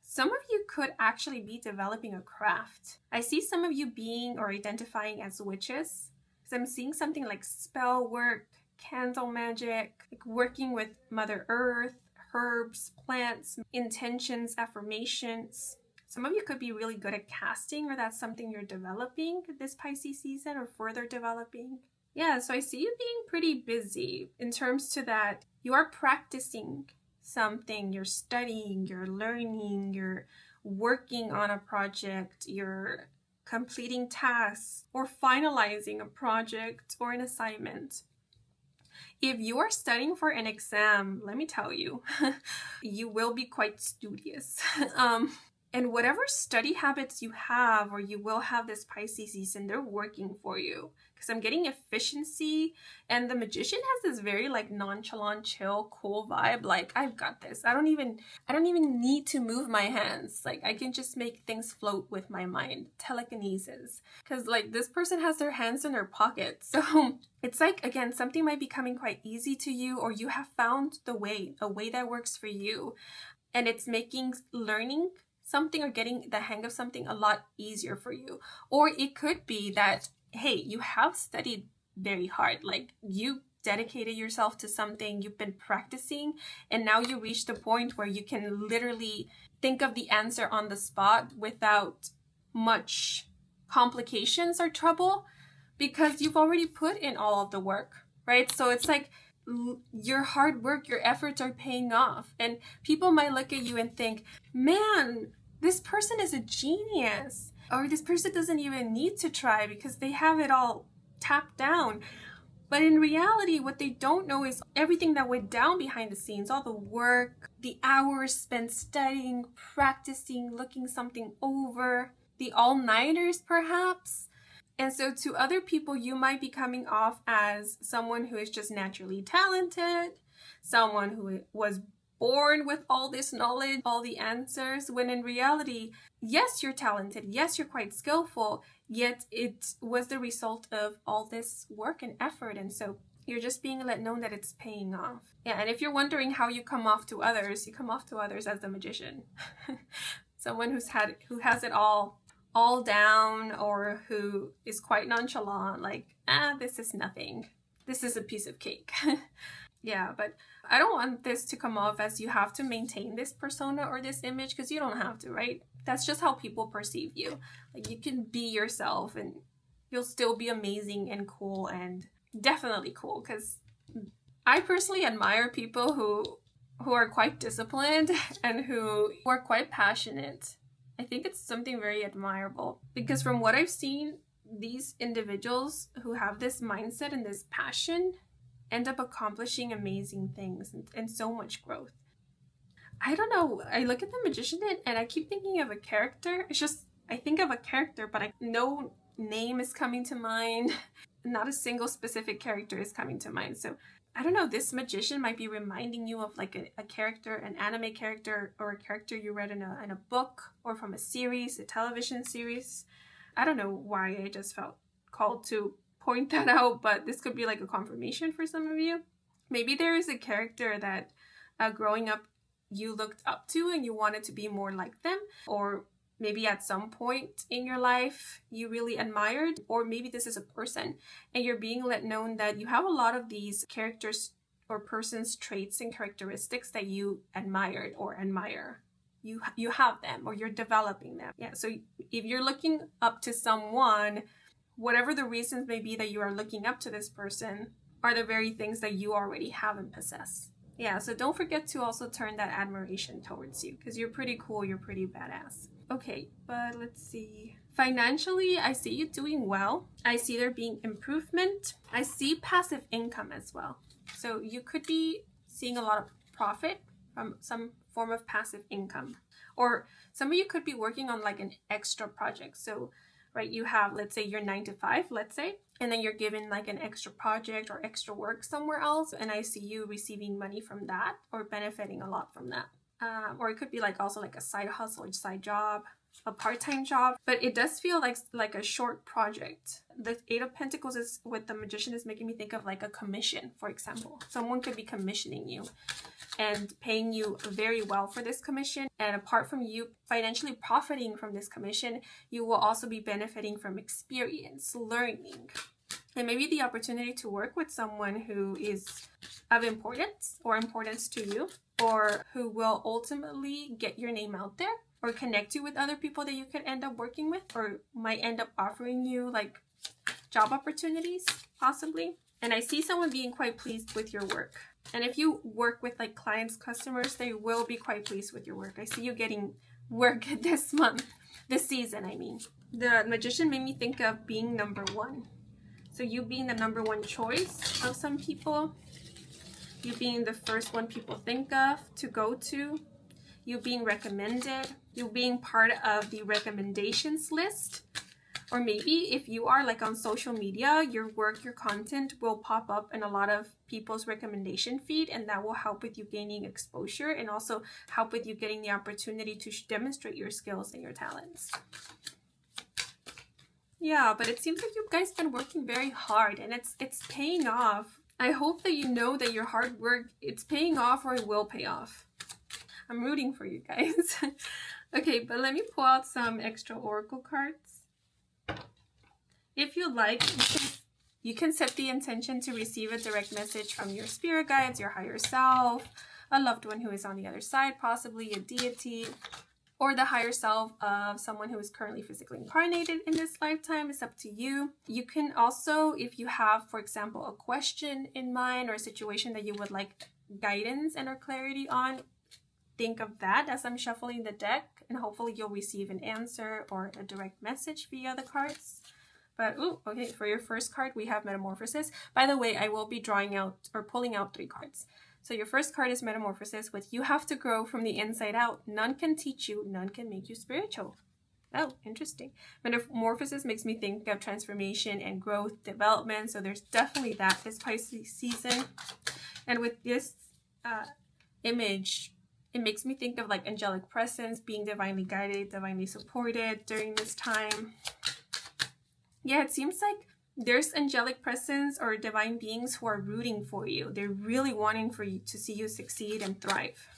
Some of you could actually be developing a craft. I see some of you being or identifying as witches, because I'm seeing something like spell work, candle magic, like working with Mother Earth, herbs, plants, intentions, affirmations. Some of you could be really good at casting, or that's something you're developing this Pisces season, or further developing. Yeah, so I see you being pretty busy in terms to that you are practicing something, you're studying, you're learning, you're working on a project, you're completing tasks, or finalizing a project or an assignment. If you are studying for an exam, let me tell you, you will be quite studious. And whatever study habits you have, or you will have this Pisces season, they're working for you. Because I'm getting efficiency, and the Magician has this very like nonchalant, chill, cool vibe. Like, I've got this. I don't even need to move my hands. Like, I can just make things float with my mind. Telekinesis. Because like this person has their hands in their pockets. So it's like, again, something might be coming quite easy to you, or you have found a way that works for you. And it's making learning something or getting the hang of something a lot easier for you. Or it could be that, hey, you have studied very hard, like you dedicated yourself to something, you've been practicing, and now you reach the point where you can literally think of the answer on the spot without much complications or trouble, because you've already put in all of the work, right? So it's like your hard work, your efforts are paying off. And people might look at you and think, man, this person is a genius, or this person doesn't even need to try because they have it all tapped down. But in reality, what they don't know is everything that went down behind the scenes, all the work, the hours spent studying, practicing, looking something over, the all-nighters perhaps. And so to other people, you might be coming off as someone who is just naturally talented, someone who was born with all this knowledge, all the answers, when in reality, yes, you're talented, yes, you're quite skillful, yet it was the result of all this work and effort. And so you're just being let know that it's paying off. Yeah, and if you're wondering how you come off to others, you come off to others as the Magician. Someone who has it all down, or who is quite nonchalant, like, this is nothing. This is a piece of cake. Yeah, but I don't want this to come off as you have to maintain this persona or this image, because you don't have to, right? That's just how people perceive you. Like, you can be yourself and you'll still be amazing and cool, and definitely cool, because I personally admire people who are quite disciplined and who are quite passionate. I think it's something very admirable, because from what I've seen, these individuals who have this mindset and this passion end up accomplishing amazing things and so much growth. I don't know. I look at the Magician and I keep thinking of a character. It's just, I think of a character, but no name is coming to mind. Not a single specific character is coming to mind. So I don't know, this Magician might be reminding you of like a character, an anime character, or a character you read in a book, or from a series, a television series. I don't know why I just felt called to point that out, but this could be like a confirmation for some of you. Maybe there is a character that growing up you looked up to and you wanted to be more like them, or maybe at some point in your life you really admired, or maybe this is a person and you're being let known that you have a lot of these characters or person's traits and characteristics that you admired or admire. You have them, or you're developing them. Yeah, so if you're looking up to someone, whatever the reasons may be that you are looking up to this person are the very things that you already have and possess. Yeah, so don't forget to also turn that admiration towards you, because you're pretty cool, you're pretty badass. Okay, but let's see. Financially, I see you doing well. I see there being improvement. I see passive income as well. So you could be seeing a lot of profit from some form of passive income. Or some of you could be working on like an extra project. So, right, you have, let's say, your 9 to 5, let's say, and then you're given like an extra project or extra work somewhere else. And I see you receiving money from that, or benefiting a lot from that. Or it could be like also like a side hustle or side job, a part-time job, but it does feel like a short project. The 8 of Pentacles is with the Magician is making me think of like a commission, for example. Someone could be commissioning you and paying you very well for this commission. And apart from you financially profiting from this commission, you will also be benefiting from experience, learning, and maybe the opportunity to work with someone who is of importance to you, or who will ultimately get your name out there, or connect you with other people that you could end up working with, or might end up offering you like job opportunities, possibly. And I see someone being quite pleased with your work. And if you work with like clients, customers, they will be quite pleased with your work. I see you getting work this month, this season, I mean. The Magician made me think of being number one. So you being the number one choice of some people, you being the first one people think of to go to, you being recommended, you being part of the recommendations list. Or maybe if you are like on social media, your work, your content will pop up in a lot of people's recommendation feed, and that will help with you gaining exposure and also help with you getting the opportunity to demonstrate your skills and your talents. Yeah, but it seems like you guys been working very hard and it's paying off. I hope that you know that your hard work, it's paying off or it will pay off. I'm rooting for you guys. Okay, but let me pull out some extra oracle cards. If you like, you can set the intention to receive a direct message from your spirit guides, your higher self, a loved one who is on the other side, possibly a deity, or the higher self of someone who is currently physically incarnated in this lifetime. It's up to you. You can also, if you have, for example, a question in mind or a situation that you would like guidance and or clarity on, think of that as I'm shuffling the deck, and hopefully you'll receive an answer or a direct message via the cards. But, okay, for your first card, we have Metamorphosis. By the way, I will be drawing out or pulling out 3 cards. So your first card is Metamorphosis, which you have to grow from the inside out. None can teach you, none can make you spiritual. Oh, interesting. Metamorphosis makes me think of transformation and growth, development. So there's definitely that this Pisces season. And with this image, it makes me think of like angelic presence, being divinely guided, divinely supported during this time. Yeah, it seems like there's angelic presence or divine beings who are rooting for you. They're really wanting for you to see you succeed and thrive.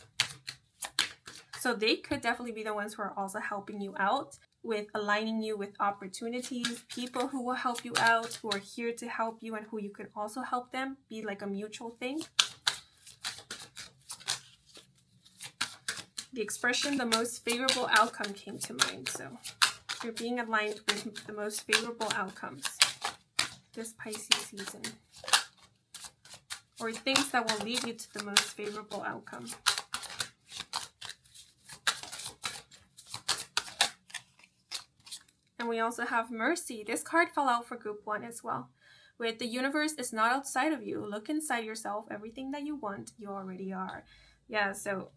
So they could definitely be the ones who are also helping you out with aligning you with opportunities, people who will help you out, who are here to help you and who you can also help them, be like a mutual thing. The expression, the most favorable outcome came to mind. So you're being aligned with the most favorable outcomes this Pisces season, or things that will lead you to the most favorable outcome. And we also have Mercy. This card fell out for group 1 as well. With the universe is not outside of you. Look inside yourself. Everything that you want, you already are. Yeah, so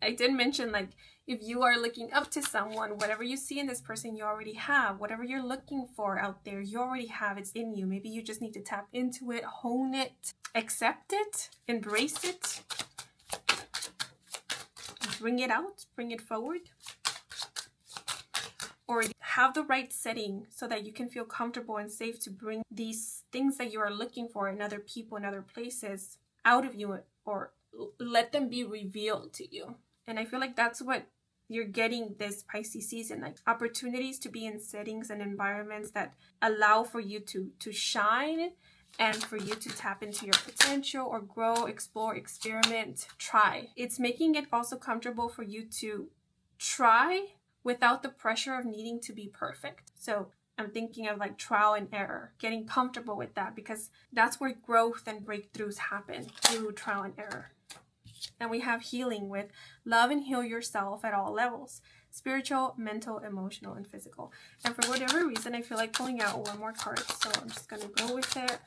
I did mention, like, if you are looking up to someone, whatever you see in this person, you already have. Whatever you're looking for out there, you already have. It's in you. Maybe you just need to tap into it, hone it, accept it, embrace it, bring it out, bring it forward. Or have the right setting so that you can feel comfortable and safe to bring these things that you are looking for in other people and other places out of you, or let them be revealed to you. And I feel like that's what you're getting this Pisces season, like opportunities to be in settings and environments that allow for you to shine and for you to tap into your potential or grow, explore, experiment, try. It's making it also comfortable for you to try without the pressure of needing to be perfect. So I'm thinking of like trial and error, getting comfortable with that, because that's where growth and breakthroughs happen, through trial and error. And we have healing with love and heal yourself at all levels, spiritual, mental, emotional, and physical. And for whatever reason, I feel like pulling out one more card, so I'm just going to go with it.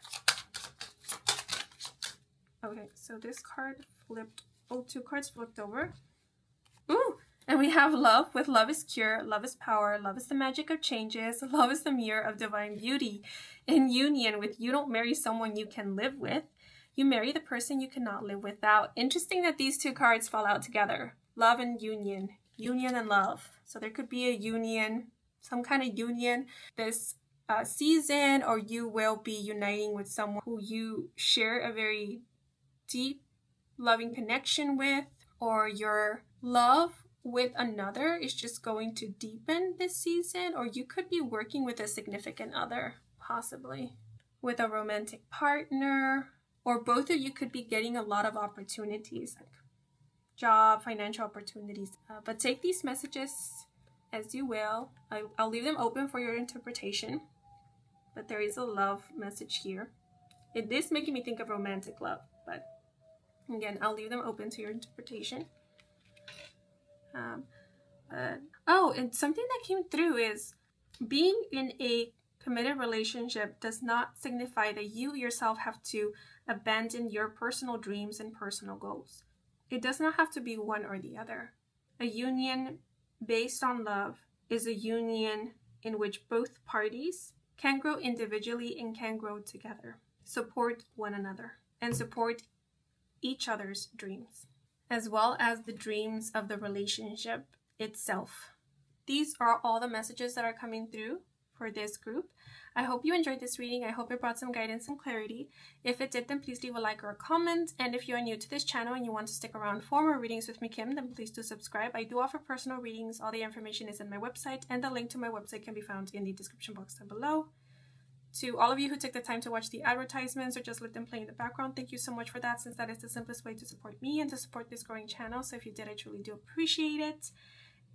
Okay, so this card flipped, 2 cards flipped over. Ooh! And we have love with love is cure, love is power, love is the magic of changes, love is the mirror of divine beauty. In union with you don't marry someone you can live with, you marry the person you cannot live without. Interesting that these 2 cards fall out together. Love and union. Union and love. So there could be a union, some kind of union this season, or you will be uniting with someone who you share a very deep, loving connection with, or your love with another is just going to deepen this season, or you could be working with a significant other, possibly with a romantic partner, or both of you could be getting a lot of opportunities, like job, financial opportunities. But take these messages as you will. I'll leave them open for your interpretation, but there is a love message here. It is making me think of romantic love, but Again, I'll leave them open to your interpretation. And something that came through is being in a committed relationship does not signify that you yourself have to abandon your personal dreams and personal goals. It does not have to be one or the other. A union based on love is a union in which both parties can grow individually and can grow together, support one another, and support each other's dreams, as well as the dreams of the relationship itself. These are all the messages that are coming through for this group. I hope you enjoyed this reading. I hope it brought some guidance and clarity. If it did, then please leave a like or a comment. And if you are new to this channel and you want to stick around for more readings with me, Kim, then please do subscribe. I do offer personal readings. All the information is in my website, and the link to my website can be found in the description box down below. To all of you who took the time to watch the advertisements or just let them play in the background, thank you so much for that, since that is the simplest way to support me and to support this growing channel. So if you did, I truly do appreciate it.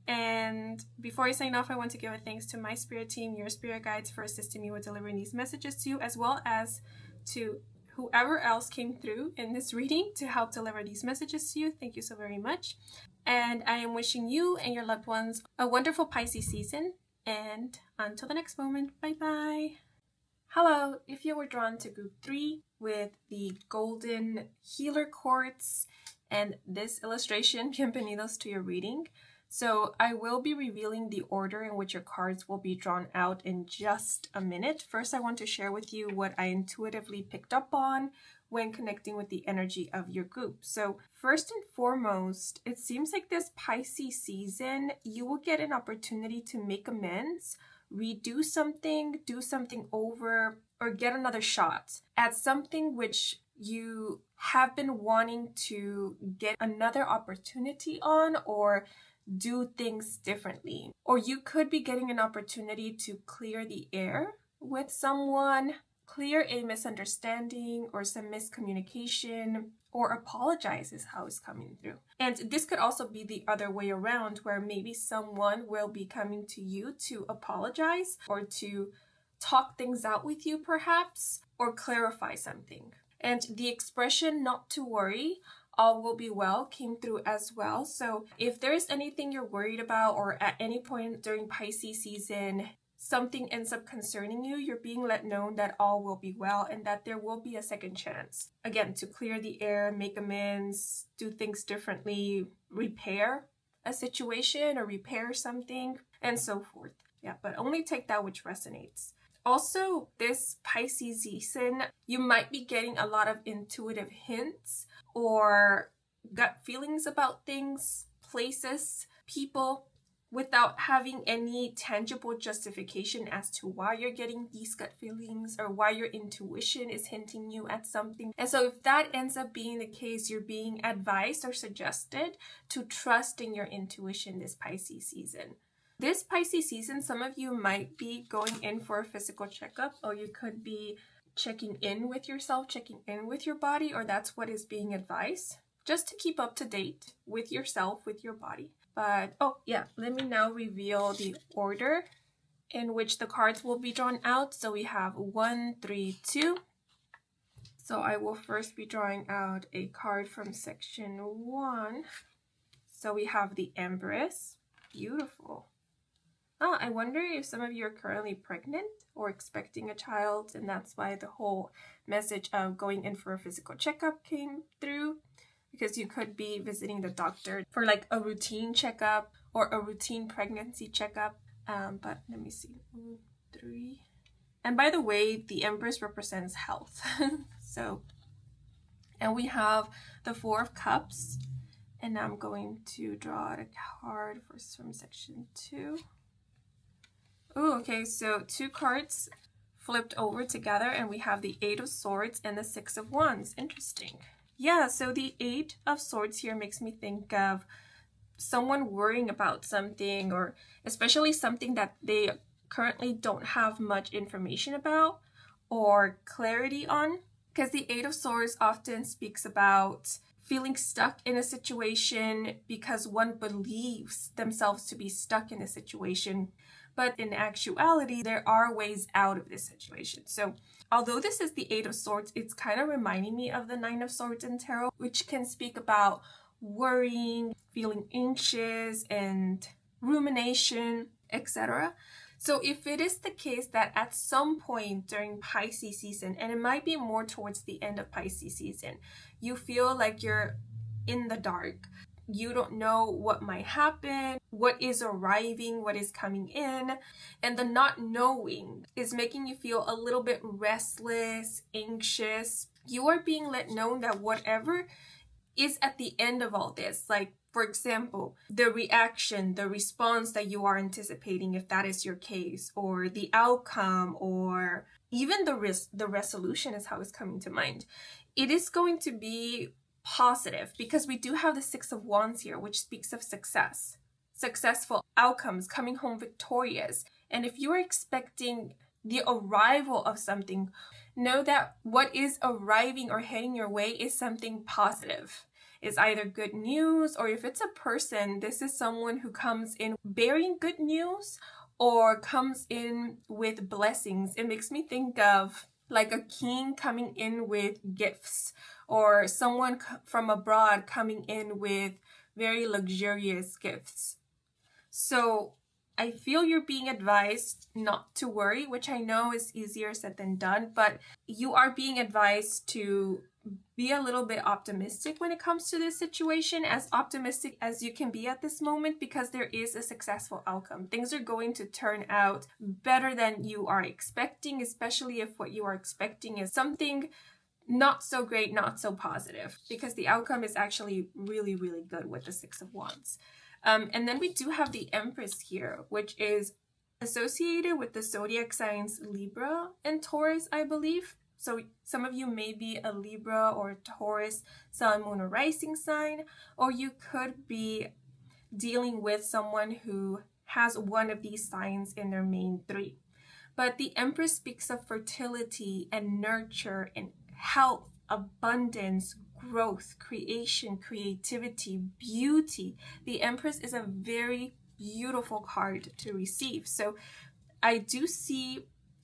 And before I sign off, I want to give a thanks to my spirit team, your spirit guides, for assisting me with delivering these messages to you, as well as to whoever else came through in this reading to help deliver these messages to you. Thank you so very much. And I am wishing you and your loved ones a wonderful Pisces season. And until the next moment, bye-bye. Hello, if you were drawn to group 3 with the golden healer quartz and this illustration, bienvenidos to your reading. So I will be revealing the order in which your cards will be drawn out in just a minute. First, I want to share with you what I intuitively picked up on when connecting with the energy of your group. So first and foremost, it seems like this Pisces season, you will get an opportunity to make amends, redo something, do something over, or get another shot at something which you have been wanting to get another opportunity on, or do things differently. Or you could be getting an opportunity to clear the air with someone, clear a misunderstanding or some miscommunication, or apologize is how it's coming through. And this could also be the other way around, where maybe someone will be coming to you to apologize or to talk things out with you perhaps, or clarify something. And the expression "not to worry, all will be well" came through as well. So if there's anything you're worried about, or at any point during Pisces season, something ends up concerning you, you're being let know that all will be well and that there will be a second chance. Again, to clear the air, make amends, do things differently, repair a situation or repair something, and so forth. Yeah, but only take that which resonates. Also, this Pisces season, you might be getting a lot of intuitive hints or gut feelings about things, places, people, without having any tangible justification as to why you're getting these gut feelings or why your intuition is hinting you at something. And so if that ends up being the case, you're being advised or suggested to trust in your intuition this Pisces season. This Pisces season, some of you might be going in for a physical checkup, or you could be checking in with yourself, checking in with your body, or that's what is being advised, just to keep up to date with yourself, with your body. But, oh yeah, let me now reveal the order in which the cards will be drawn out. So we have 1, 3, 2. So I will first be drawing out a card from section 1. So we have the Empress. Beautiful. Oh, I wonder if some of you are currently pregnant or expecting a child, and that's why the whole message of going in for a physical checkup came through, because you could be visiting the doctor for like a routine checkup or a routine pregnancy checkup. But let me see, 1, 3. And by the way, the Empress represents health. And we have the 4 of Cups, and I'm going to draw out a card first from section 2. Oh, okay, so 2 cards flipped over together, and we have the 8 of Swords and the 6 of Wands. Interesting. Yeah, so the 8 of Swords here makes me think of someone worrying about something, or especially something that they currently don't have much information about or clarity on. Because the 8 of Swords often speaks about feeling stuck in a situation because one believes themselves to be stuck in a situation. But in actuality, there are ways out of this situation. So Although this is the Eight of Swords, it's kind of reminding me of the Nine of Swords in tarot, which can speak about worrying, feeling anxious, and rumination, etc. So if it is the case that at some point during Pisces season, and it might be more towards the end of Pisces season, you feel like you're in the dark. You don't know what might happen, what is arriving, what is coming in, and the not knowing is making you feel a little bit restless, anxious. You are being let know that whatever is at the end of all this, like for example, the reaction, the response that you are anticipating, if that is your case, or the outcome, or even the resolution is how it's coming to mind. It is going to be positive because we do have the Six of Wands here, which speaks of success, successful outcomes, coming home victorious. And if you are expecting the arrival of something, know that what is arriving or heading your way is something positive. It's either good news, or if it's a person, this is someone who comes in bearing good news or comes in with blessings. It makes me think of like a king coming in with gifts, or someone from abroad coming in with very luxurious gifts. So I feel you're being advised not to worry, which I know is easier said than done, but you are being advised to be a little bit optimistic when it comes to this situation, as optimistic as you can be at this moment, because there is a successful outcome. Things are going to turn out better than you are expecting, especially if what you are expecting is something not so great, not so positive, because the outcome is actually really, really good with the Six of Wands. And then we do have the Empress here, which is associated with the zodiac signs Libra and Taurus, I believe. So some of you may be a Libra or Taurus sun, moon, or rising sign, or you could be dealing with someone who has one of these signs in their main three. But the Empress speaks of fertility and nurture and health, abundance, growth, creation, creativity, beauty. The Empress is a very beautiful card to receive. So I do see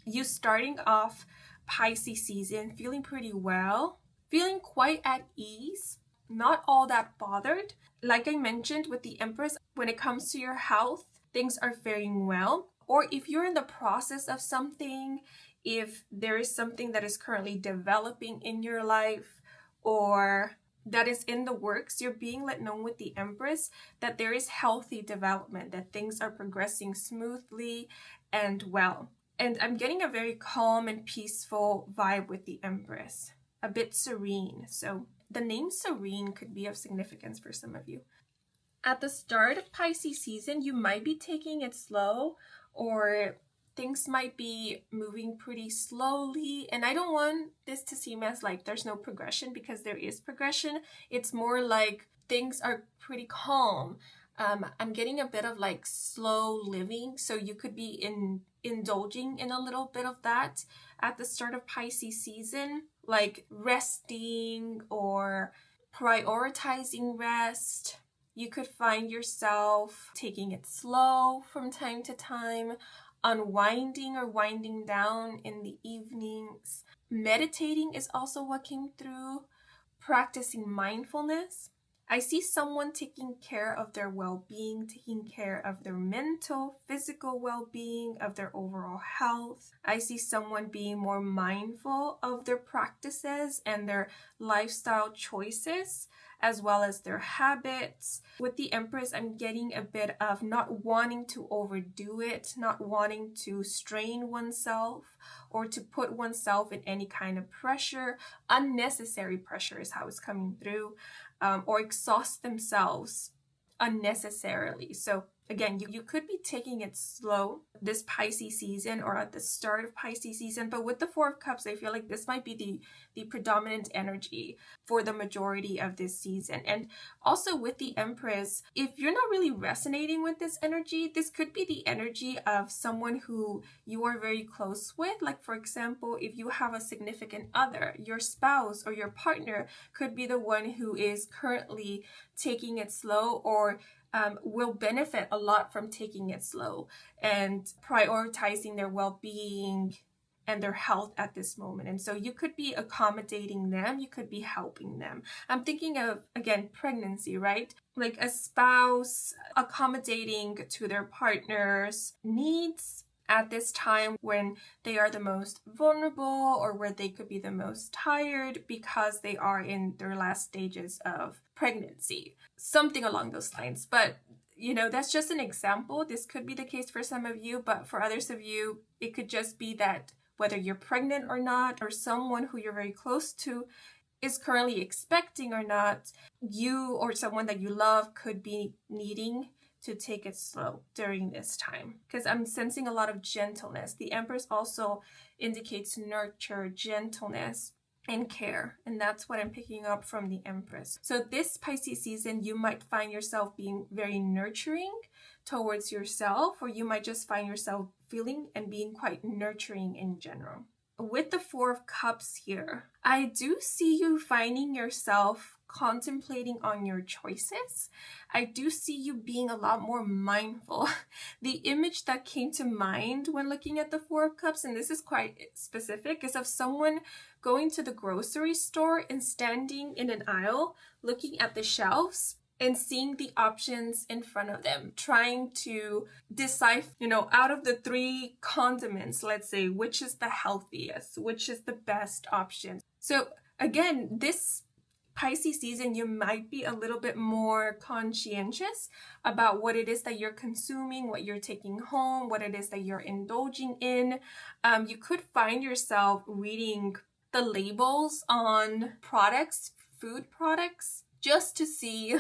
you starting off Pisces season feeling pretty well, feeling quite at ease, not all that bothered. Like I mentioned with the Empress, when it comes to your health, things are faring well. Or if you're in the process of something, if there is something that is currently developing in your life or that is in the works, you're being let know with the Empress that there is healthy development, that things are progressing smoothly and well. And I'm getting a very calm and peaceful vibe with the Empress, a bit serene. So the name Serene could be of significance for some of you. At the start of Pisces season, you might be taking it slow, or things might be moving pretty slowly. And I don't want this to seem as like there's no progression, because there is progression. It's more like things are pretty calm. I'm getting a bit of like slow living. So you could be indulging in a little bit of that at the start of Pisces season, like resting or prioritizing rest. You could find yourself taking it slow from time to time, unwinding or winding down in the evenings. Meditating is also what came through. Practicing mindfulness. I see someone taking care of their well-being, taking care of their mental, physical well-being, of their overall health. I see someone being more mindful of their practices and their lifestyle choices, as well as their habits. With the Empress, I'm getting a bit of not wanting to overdo it, not wanting to strain oneself or to put oneself in any kind of pressure. Unnecessary pressure is how it's coming through, or exhaust themselves unnecessarily. So again, you could be taking it slow this Pisces season or at the start of Pisces season, but with the Four of Cups, I feel like this might be the predominant energy for the majority of this season. And also with the Empress, if you're not really resonating with this energy, this could be the energy of someone who you are very close with. Like for example, if you have a significant other, your spouse or your partner could be the one who is currently taking it slow, or will benefit a lot from taking it slow and prioritizing their well-being and their health at this moment. And so you could be accommodating them, you could be helping them. I'm thinking of, again, pregnancy, right? Like a spouse accommodating to their partner's needs at this time when they are the most vulnerable or where they could be the most tired because they are in their last stages of pregnancy. Something along those lines. But that's just an example. This could be the case for some of you, but for others of you, it could just be that whether you're pregnant or not, or someone who you're very close to is currently expecting or not, you or someone that you love could be needing to take it slow during this time. Because I'm sensing a lot of gentleness. The Empress also indicates nurture, gentleness, and care. And that's what I'm picking up from the Empress. So this Pisces season, you might find yourself being very nurturing towards yourself, or you might just find yourself feeling and being quite nurturing in general. With the Four of Cups here, I do see you finding yourself contemplating on your choices. I do see you being a lot more mindful. The image that came to mind when looking at the Four of Cups, and this is quite specific, is of someone going to the grocery store and standing in an aisle, looking at the shelves and seeing the options in front of them, trying to decide, out of the 3 condiments, let's say, which is the healthiest, which is the best option. So again, this Pisces season, you might be a little bit more conscientious about what it is that you're consuming, what you're taking home, what it is that you're indulging in. You could find yourself reading the labels on products, food products, just to see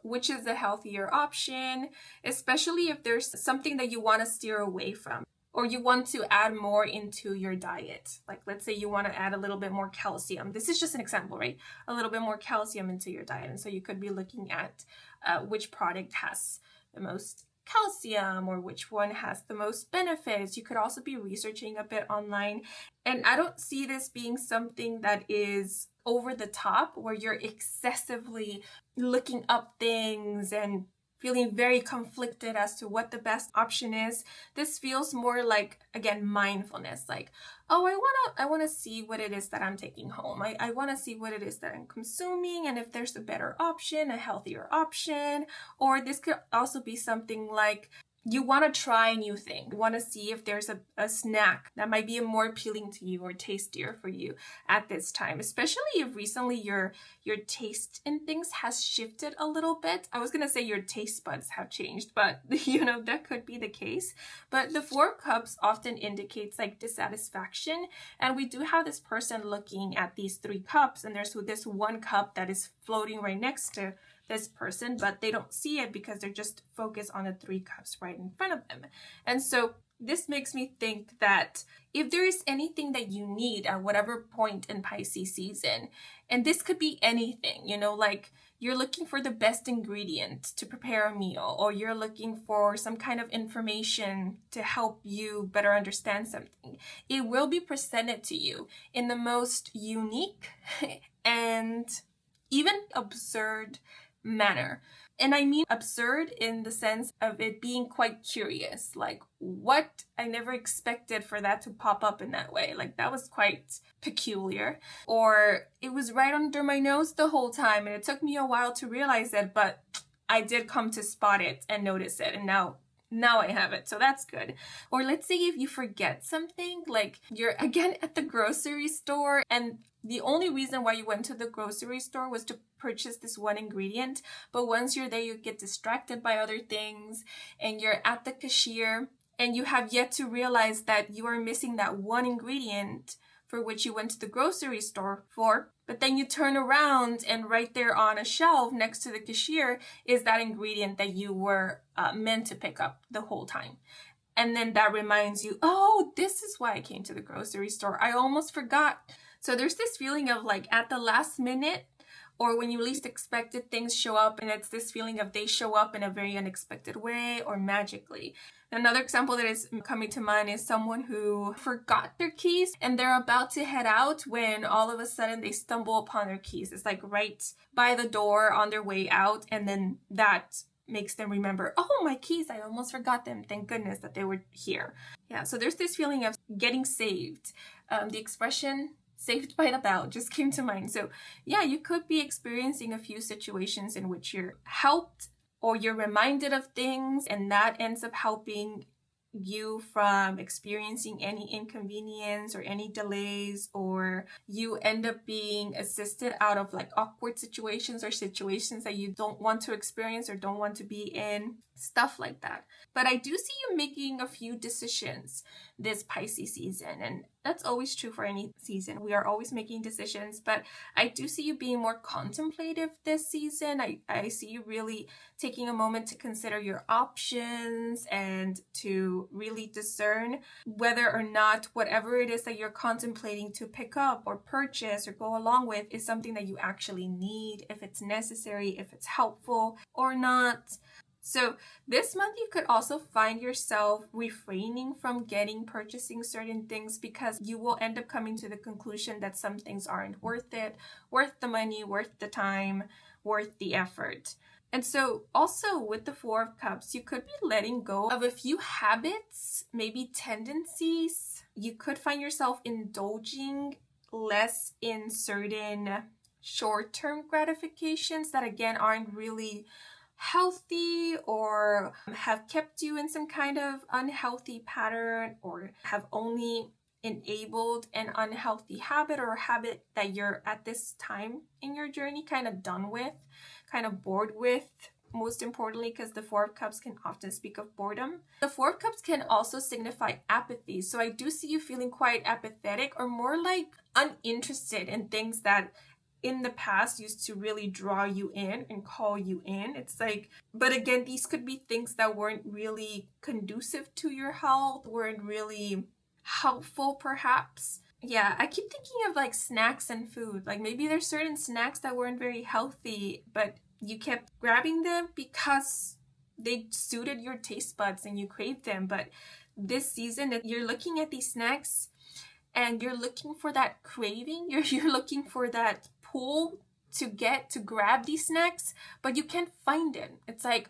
which is the healthier option, especially if there's something that you want to steer away from or you want to add more into your diet. Like let's say you want to add a little bit more calcium. This is just an example, right? A little bit more calcium into your diet. And so you could be looking at which product has the most calcium or which one has the most benefits. You could also be researching a bit online. And I don't see this being something that is over the top where you're excessively looking up things and feeling very conflicted as to what the best option is. This feels more like, again, mindfulness. Like, oh, I wanna see what it is that I'm taking home. I wanna see what it is that I'm consuming and if there's a better option, a healthier option. Or this could also be something like, you want to try a new thing. You want to see if there's a snack that might be more appealing to you or tastier for you at this time, especially if recently your taste in things has shifted a little bit. I was going to say your taste buds have changed, but that could be the case. But the Four of Cups often indicates dissatisfaction. And we do have this person looking at these 3 cups, and there's this 1 cup that is floating right next to this person, but they don't see it because they're just focused on the 3 cups right in front of them. And so this makes me think that if there is anything that you need at whatever point in Pisces season, and this could be anything, you're looking for the best ingredient to prepare a meal, or you're looking for some kind of information to help you better understand something, it will be presented to you in the most unique and even absurd manner. And I mean absurd in the sense of it being quite curious. Like, what? I never expected for that to pop up in that way. That was quite peculiar. Or it was right under my nose the whole time and it took me a while to realize it, but I did come to spot it and notice it. And now I have it, so that's good. Or let's say if you forget something, you're again at the grocery store and the only reason why you went to the grocery store was to purchase this one ingredient, but once you're there, you get distracted by other things and you're at the cashier and you have yet to realize that you are missing that one ingredient for which you went to the grocery store for, but then you turn around and right there on a shelf next to the cashier is that ingredient that you were meant to pick up the whole time. And then that reminds you, oh, this is why I came to the grocery store. I almost forgot. So there's this feeling of at the last minute or when you least expect it, things show up, and it's this feeling of they show up in a very unexpected way or magically. Another example that is coming to mind is someone who forgot their keys and they're about to head out when all of a sudden they stumble upon their keys. It's right by the door on their way out, and then that makes them remember, oh, my keys, I almost forgot them. Thank goodness that they were here. Yeah, so there's this feeling of getting saved. The expression saved by the bell just came to mind. So yeah, you could be experiencing a few situations in which you're helped or you're reminded of things, and that ends up helping you from experiencing any inconvenience or any delays, or you end up being assisted out of like awkward situations or situations that you don't want to experience or don't want to be in, stuff like that. But I do see you making a few decisions this Pisces season, and that's always true for any season. We are always making decisions, but I do see you being more contemplative this season. I see you really taking a moment to consider your options and to really discern whether or not whatever it is that you're contemplating to pick up or purchase or go along with is something that you actually need, if it's necessary, if it's helpful or not. So this month you could also find yourself refraining from purchasing certain things because you will end up coming to the conclusion that some things aren't worth it, worth the money, worth the time, worth the effort. And so also with the Four of Cups, you could be letting go of a few habits, maybe tendencies. You could find yourself indulging less in certain short-term gratifications that again aren't really healthy or have kept you in some kind of unhealthy pattern or have only enabled an unhealthy habit or a habit that you're at this time in your journey kind of done with, kind of bored with, most importantly, because the Four of Cups can often speak of boredom. The Four of Cups can also signify apathy. So I do see you feeling quite apathetic or more like uninterested in things that in the past used to really draw you in and call you in. It's like, but again, these could be things that weren't really conducive to your health, weren't really helpful perhaps. Yeah, I keep thinking of like snacks and food. Like maybe there's certain snacks that weren't very healthy, but you kept grabbing them because they suited your taste buds and you craved them. But this season, you're looking at these snacks and you're looking for that craving. You're looking for that pull to grab these snacks, but you can't find it. It's like,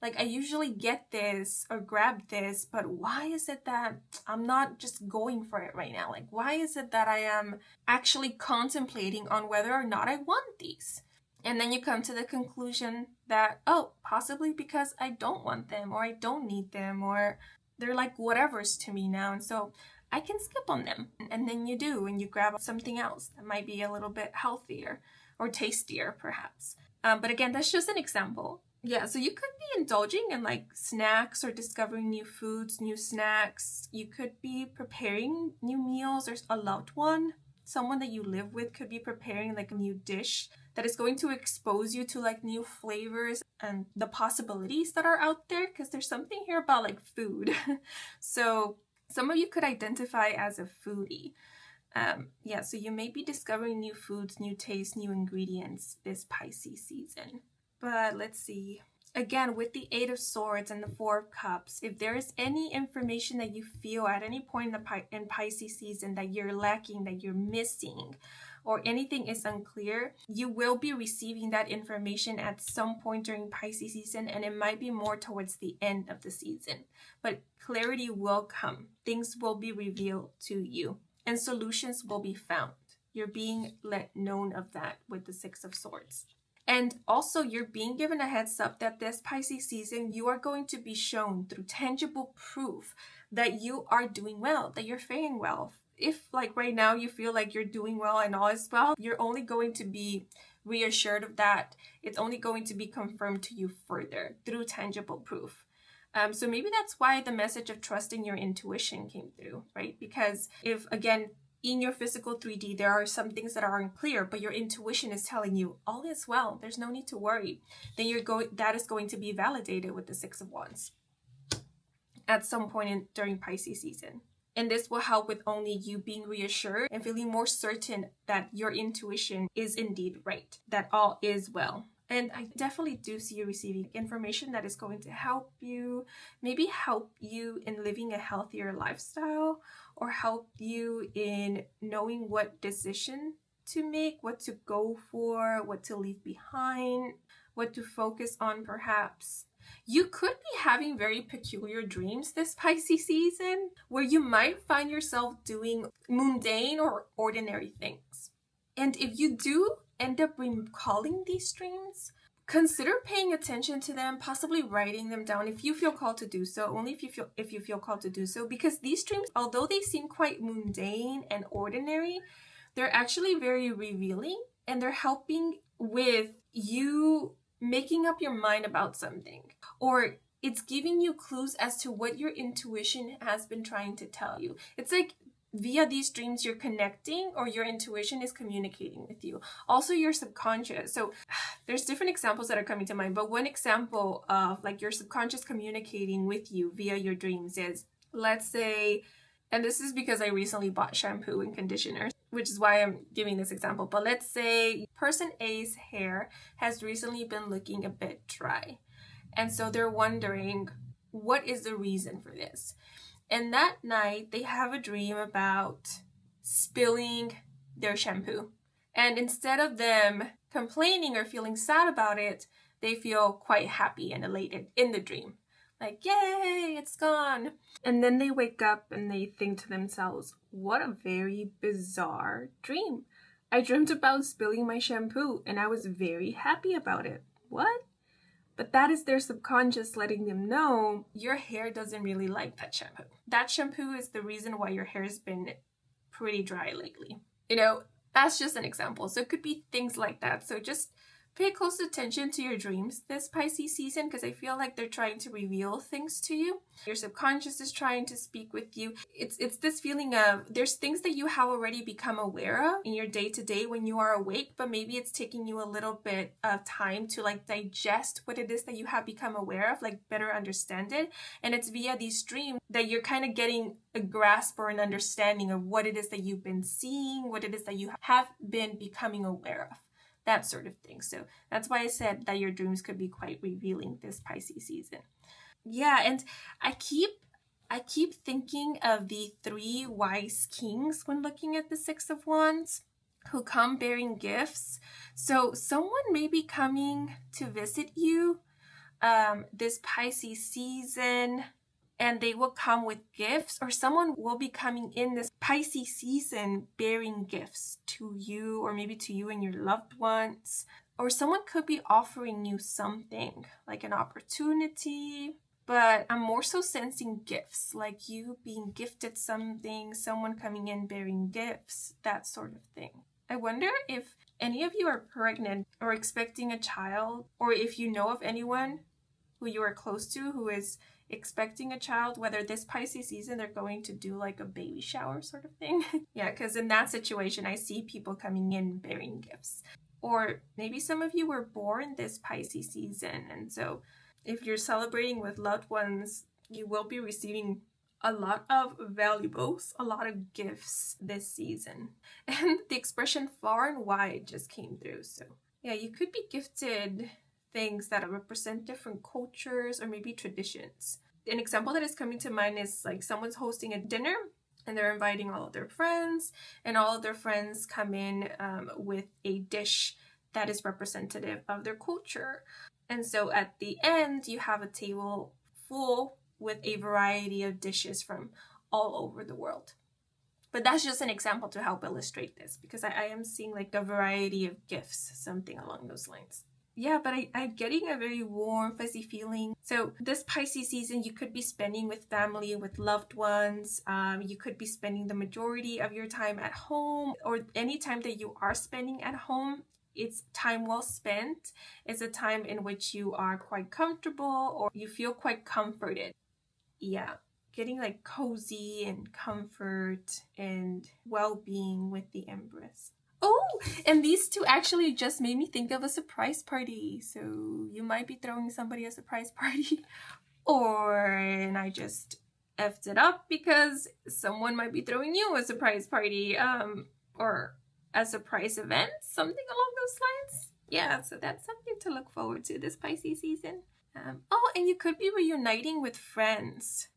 like I usually get this or grab this, but why is it that I'm not just going for it right now? Like, why is it that I am actually contemplating on whether or not I want these? And then you come to the conclusion that, oh, possibly because I don't want them or I don't need them or they're like whatever's to me now. And so I can skip on them. And then you do, and you grab something else that might be a little bit healthier or tastier perhaps. But again, that's just an example. Yeah, so you could be indulging in like snacks or discovering new foods, new snacks. You could be preparing new meals, or a loved one, someone that you live with could be preparing like a new dish that is going to expose you to like new flavors and the possibilities that are out there, because there's something here about like food. So some of you could identify as a foodie. So you may be discovering new foods, new tastes, new ingredients this Pisces season. But let's see. Again, with the Eight of Swords and the Four of Cups, if there is any information that you feel at any point in Pisces season that you're lacking, that you're missing, or anything is unclear, you will be receiving that information at some point during Pisces season, and it might be more towards the end of the season. But clarity will come. Things will be revealed to you, and solutions will be found. You're being let known of that with the Six of Swords. And also, you're being given a heads up that this Pisces season, you are going to be shown through tangible proof that you are doing well, that you're faring well. If like right now you feel like you're doing well and all is well, you're only going to be reassured of that. It's only going to be confirmed to you further through tangible proof. So maybe that's why the message of trusting your intuition came through, right? Because if, again, in your physical 3D, there are some things that are unclear, but your intuition is telling you all is well, there's no need to worry, then that is going to be validated with the Six of Wands at some point during Pisces season. And this will help with only you being reassured and feeling more certain that your intuition is indeed right, that all is well. And I definitely do see you receiving information that is going to help you, maybe help you in living a healthier lifestyle, or help you in knowing what decision to make, what to go for, what to leave behind, what to focus on perhaps. You could be having very peculiar dreams this Pisces season where you might find yourself doing mundane or ordinary things. And if you do end up recalling these dreams, consider paying attention to them, possibly writing them down if you feel called to do so, only if you feel called to do so, because these dreams, although they seem quite mundane and ordinary, they're actually very revealing, and they're helping with you making up your mind about something, or it's giving you clues as to what your intuition has been trying to tell you. It's like via these dreams you're connecting, or your intuition is communicating with you. Also your subconscious. So there's different examples that are coming to mind, but one example of like your subconscious communicating with you via your dreams is, let's say, and this is because I recently bought shampoo and conditioner, which is why I'm giving this example, but let's say person A's hair has recently been looking a bit dry. And so they're wondering, what is the reason for this? And that night, they have a dream about spilling their shampoo. And instead of them complaining or feeling sad about it, they feel quite happy and elated in the dream. Like, yay, it's gone. And then they wake up and they think to themselves, what a very bizarre dream. I dreamt about spilling my shampoo and I was very happy about it. What? But that is their subconscious letting them know your hair doesn't really like that shampoo. That shampoo is the reason why your hair has been pretty dry lately. You know, that's just an example. So it could be things like that. So just pay close attention to your dreams this Pisces season, because I feel like they're trying to reveal things to you. Your subconscious is trying to speak with you. It's this feeling of there's things that you have already become aware of in your day-to-day when you are awake, but maybe it's taking you a little bit of time to like digest what it is that you have become aware of, like better understand it. And it's via these dreams that you're kind of getting a grasp or an understanding of what it is that you've been seeing, what it is that you have been becoming aware of. That sort of thing. So that's why I said that your dreams could be quite revealing this Pisces season. Yeah, and I keep thinking of the 3 wise kings when looking at the 6 of Wands, who come bearing gifts. So someone may be coming to visit you this Pisces season, and they will come with gifts, or someone will be coming in this Pisces season bearing gifts to you, or maybe to you and your loved ones. Or someone could be offering you something, like an opportunity, but I'm more so sensing gifts, like you being gifted something, someone coming in bearing gifts, that sort of thing. I wonder if any of you are pregnant or expecting a child, or if you know of anyone who you are close to who is expecting a child, whether this Pisces season they're going to do like a baby shower sort of thing. Yeah, because in that situation, I see people coming in bearing gifts. Or maybe some of you were born this Pisces season, and so if you're celebrating with loved ones, you will be receiving a lot of valuables, a lot of gifts this season. And the expression far and wide just came through. So yeah, you could be gifted things that represent different cultures or maybe traditions. An example that is coming to mind is like someone's hosting a dinner and they're inviting all of their friends, and all of their friends come in with a dish that is representative of their culture. And so at the end, you have a table full with a variety of dishes from all over the world. But that's just an example to help illustrate this, because I am seeing like a variety of gifts, something along those lines. Yeah, but I'm getting a very warm, fuzzy feeling. So this Pisces season, you could be spending with family, with loved ones. You could be spending the majority of your time at home, or any time that you are spending at home. It's time well spent. It's a time in which you are quite comfortable, or you feel quite comforted. Yeah, getting like cozy and comfort and well-being with the Empress. Oh, and these two actually just made me think of a surprise party. So you might be throwing somebody a surprise party, and I just effed it up because someone might be throwing you a surprise party, or a surprise event, something along those lines. Yeah, so that's something to look forward to this Pisces season. And you could be reuniting with friends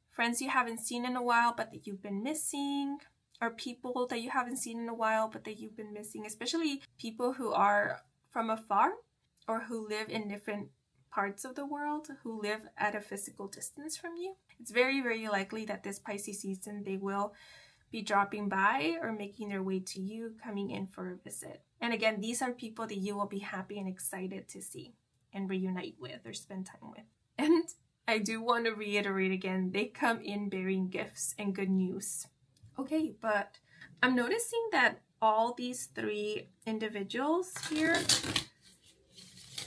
you haven't seen in a while but that you've been missing, or people that you haven't seen in a while but that you've been missing, especially people who are from afar or who live in different parts of the world who live at a physical distance from you. It's very, very likely that this Pisces season they will be dropping by or making their way to you, coming in for a visit. And again, these are people that you will be happy and excited to see and reunite with or spend time with. And I do want to reiterate again, they come in bearing gifts and good news. Okay, but I'm noticing that all these three individuals here,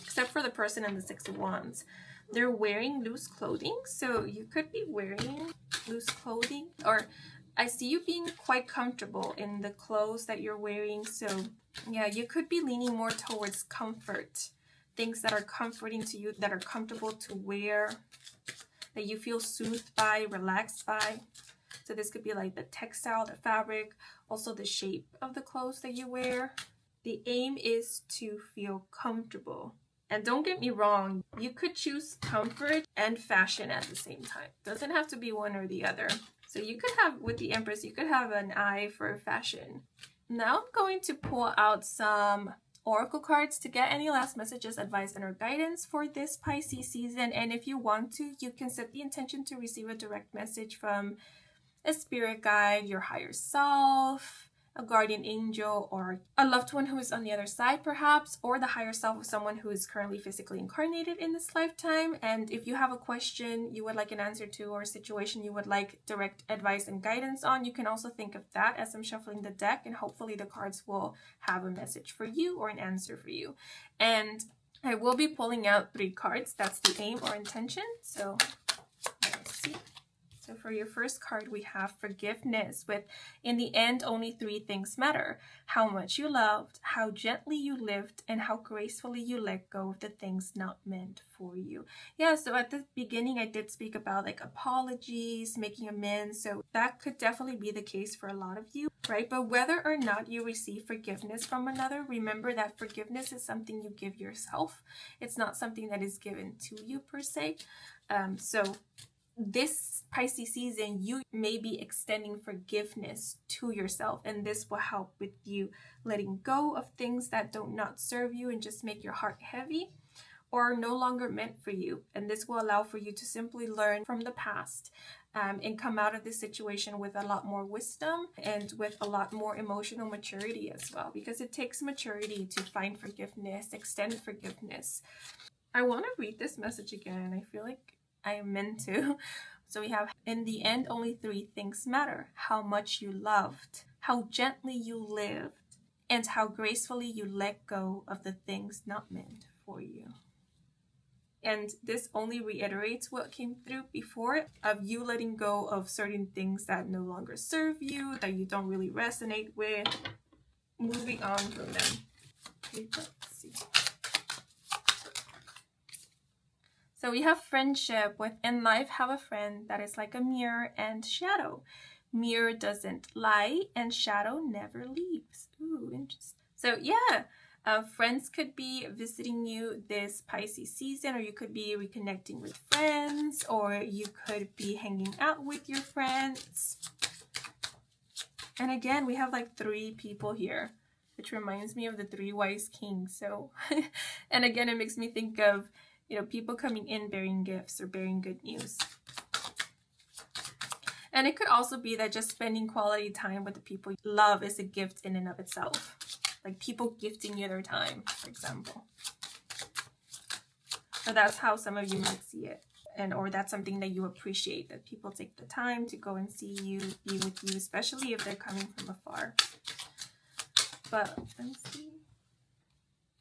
except for the person in the Six of Wands, they're wearing loose clothing. So you could be wearing loose clothing, or I see you being quite comfortable in the clothes that you're wearing. So yeah, you could be leaning more towards comfort, things that are comforting to you, that are comfortable to wear, that you feel soothed by, relaxed by. So this could be like the textile, the fabric, also the shape of the clothes that you wear. The aim is to feel comfortable. And don't get me wrong, you could choose comfort and fashion at the same time. Doesn't have to be one or the other. So you could have, with the Empress, you could have an eye for fashion. Now I'm going to pull out some oracle cards to get any last messages, advice, and or guidance for this Pisces season. And if you want to, you can set the intention to receive a direct message from a spirit guide, your higher self, a guardian angel, or a loved one who is on the other side perhaps, or the higher self of someone who is currently physically incarnated in this lifetime. And if you have a question you would like an answer to, or a situation you would like direct advice and guidance on, you can also think of that as I'm shuffling the deck, and hopefully the cards will have a message for you or an answer for you. And I will be pulling out 3 cards. That's the aim or intention. So let's see. So for your first card, we have forgiveness with, in the end, only 3 things matter: how much you loved, how gently you lived, and how gracefully you let go of the things not meant for you. Yeah, so at the beginning, I did speak about like apologies, making amends. So that could definitely be the case for a lot of you, right? But whether or not you receive forgiveness from another, remember that forgiveness is something you give yourself. It's not something that is given to you per se. So this Pisces season, you may be extending forgiveness to yourself, and this will help with you letting go of things that do not serve you and just make your heart heavy or are no longer meant for you. And this will allow for you to simply learn from the past and come out of this situation with a lot more wisdom and with a lot more emotional maturity as well, because it takes maturity to find forgiveness, extend forgiveness. I want to read this message again. I feel like I meant to. So we have, in the end, only 3 things matter: how much you loved, how gently you lived, and how gracefully you let go of the things not meant for you. And this only reiterates what came through before, of you letting go of certain things that no longer serve you, that you don't really resonate with, moving on from them. Okay, let's see. So we have friendship with, in life, have a friend that is like a mirror and shadow. Mirror doesn't lie and shadow never leaves. Ooh, interesting. So yeah, friends could be visiting you this Pisces season, or you could be reconnecting with friends, or you could be hanging out with your friends. And again, we have like 3 people here, which reminds me of the 3 wise kings. So, and again, it makes me think of, people coming in bearing gifts or bearing good news. And it could also be that just spending quality time with the people you love is a gift in and of itself. Like people gifting you their time, for example. So that's how some of you might see it. Or that's something that you appreciate, that people take the time to go and see you, be with you, especially if they're coming from afar. But let's see.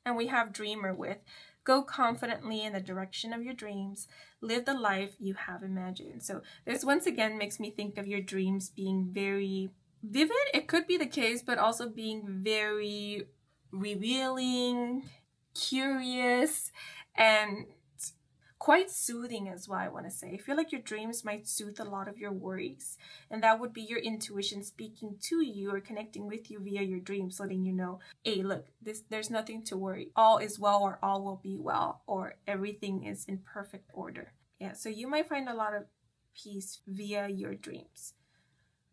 And we have dreamer with, go confidently in the direction of your dreams. Live the life you have imagined. So this once again makes me think of your dreams being very vivid. It could be the case, but also being very revealing, curious, and quite soothing as well, I want to say. I feel like your dreams might soothe a lot of your worries, and that would be your intuition speaking to you or connecting with you via your dreams, letting you know, hey, look, there's nothing to worry. All is well, or all will be well, or everything is in perfect order. Yeah, so you might find a lot of peace via your dreams,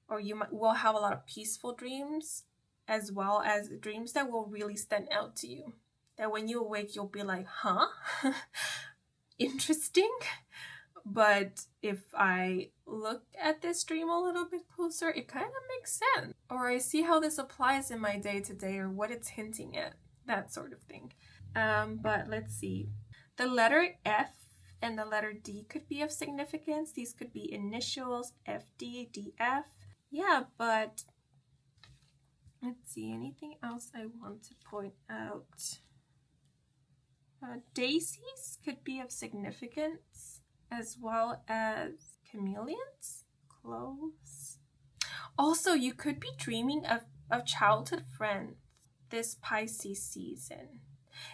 or will have a lot of peaceful dreams, as well as dreams that will really stand out to you, that when you awake, you'll be like, huh? interesting. But if I look at this dream a little bit closer, it kind of makes sense. Or I see how this applies in my day-to-day or what it's hinting at, that sort of thing. But let's see. The letter F and the letter D could be of significance. These could be initials, FD, DF. Yeah, but let's see, anything else I want to point out? Daisies could be of significance, as well as chameleons, cloves. Also, you could be dreaming of childhood friends this Pisces season.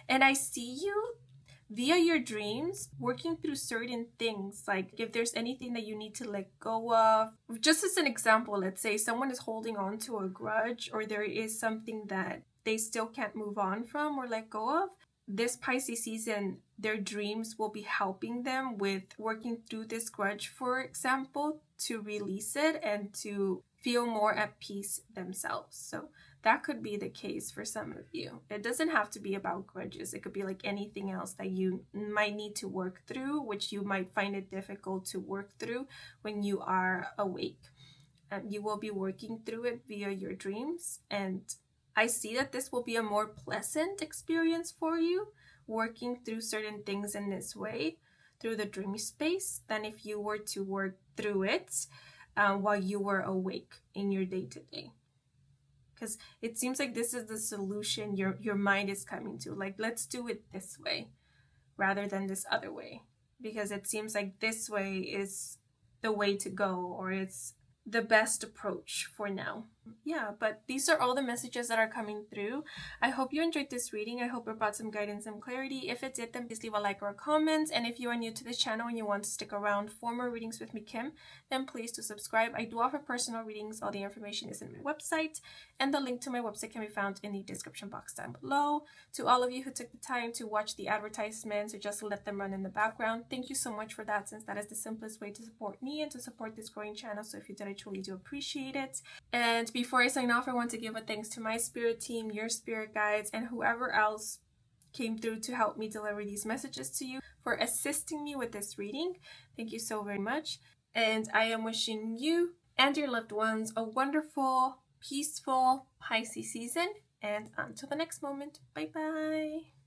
And I see you via your dreams working through certain things, like if there's anything that you need to let go of. Just as an example, let's say someone is holding on to a grudge, or there is something that they still can't move on from or let go of. This Pisces season, their dreams will be helping them with working through this grudge, for example, to release it and to feel more at peace themselves. So that could be the case for some of you. It doesn't have to be about grudges. It could be like anything else that you might need to work through, which you might find it difficult to work through when you are awake. You will be working through it via your dreams, and I see that this will be a more pleasant experience for you, working through certain things in this way, through the dream space, than if you were to work through it while you were awake in your day-to-day. Because it seems like this is the solution your mind is coming to. Like, let's do it this way rather than this other way. Because it seems like this way is the way to go, or it's the best approach for now. Yeah, but these are all the messages that are coming through. I hope you enjoyed this reading. I hope it brought some guidance and clarity. If it did, then please leave a like or a comment. And if you are new to this channel and you want to stick around for more readings with me, Kim, then please do subscribe. I do offer personal readings. All the information is in my website, and the link to my website can be found in the description box down below. To all of you who took the time to watch the advertisements or just let them run in the background, thank you so much for that, since that is the simplest way to support me and to support this growing channel. So if you did, I truly do appreciate it. And before I sign off, I want to give a thanks to my spirit team, your spirit guides, and whoever else came through to help me deliver these messages to you, for assisting me with this reading. Thank you so very much. And I am wishing you and your loved ones a wonderful, peaceful Pisces season. And until the next moment, bye bye.